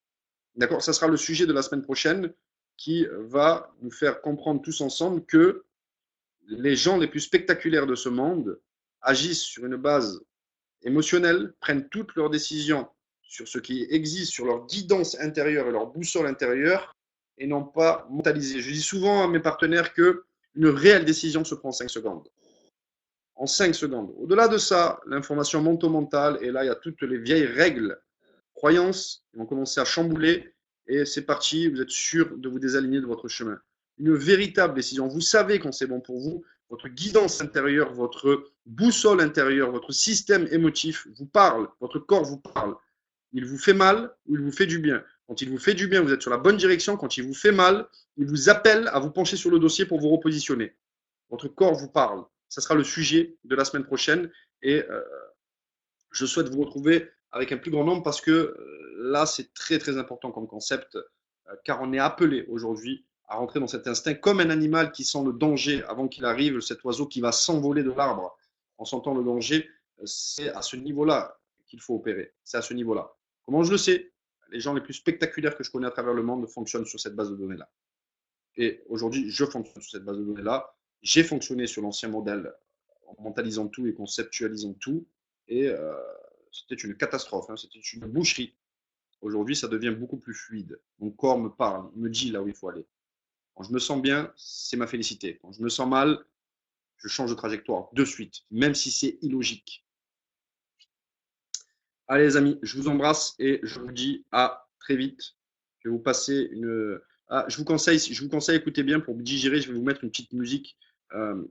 S1: D'accord? Ça sera le sujet de la semaine prochaine qui va nous faire comprendre tous ensemble que les gens les plus spectaculaires de ce monde agissent sur une base émotionnelle, prennent toutes leurs décisions sur ce qui existe, sur leur guidance intérieure et leur boussole intérieure, et non pas mentalisé. Je dis souvent à mes partenaires que une réelle décision se prend en 5 secondes. En 5 secondes. Au-delà de ça, l'information monte au mental, et là, il y a toutes les vieilles règles, croyances, qui vont commencer à chambouler, et c'est parti, vous êtes sûr de vous désaligner de votre chemin. Une véritable décision. Vous savez quand c'est bon pour vous, votre guidance intérieure, votre boussole intérieure, votre système émotif vous parle, votre corps vous parle. Il vous fait mal ou il vous fait du bien. Quand il vous fait du bien, vous êtes sur la bonne direction. Quand il vous fait mal, il vous appelle à vous pencher sur le dossier pour vous repositionner. Votre corps vous parle. Ça sera le sujet de la semaine prochaine et je souhaite vous retrouver avec un plus grand nombre parce que là, c'est très très important comme concept car on est appelé aujourd'hui à rentrer dans cet instinct comme un animal qui sent le danger avant qu'il arrive, cet oiseau qui va s'envoler de l'arbre en sentant le danger. C'est à ce niveau-là qu'il faut opérer. C'est à ce niveau-là. Comment je le sais? Les gens les plus spectaculaires que je connais à travers le monde fonctionnent sur cette base de données-là. Et aujourd'hui, je fonctionne sur cette base de données-là. J'ai fonctionné sur l'ancien modèle en mentalisant tout et conceptualisant tout. Et c'était une catastrophe, hein, c'était une boucherie. Aujourd'hui, ça devient beaucoup plus fluide. Mon corps me parle, me dit là où il faut aller. Quand je me sens bien, c'est ma félicité. Quand je me sens mal, je change de trajectoire de suite, même si c'est illogique. Allez les amis, je vous embrasse et je vous dis à très vite. Je vais vous passer une... Ah, je vous conseille, écoutez bien, pour digérer, je vais vous mettre une petite musique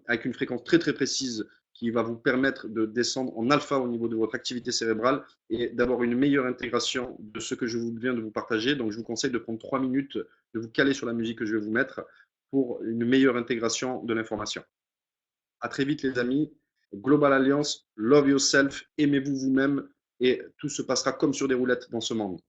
S1: avec une fréquence très très précise qui va vous permettre de descendre en alpha au niveau de votre activité cérébrale et d'avoir une meilleure intégration de ce que je viens de vous partager. Donc je vous conseille de prendre 3 minutes, de vous caler sur la musique que je vais vous mettre pour une meilleure intégration de l'information. À très vite les amis. Global Alliance, love yourself, aimez-vous vous-même et tout se passera comme sur des roulettes dans ce monde.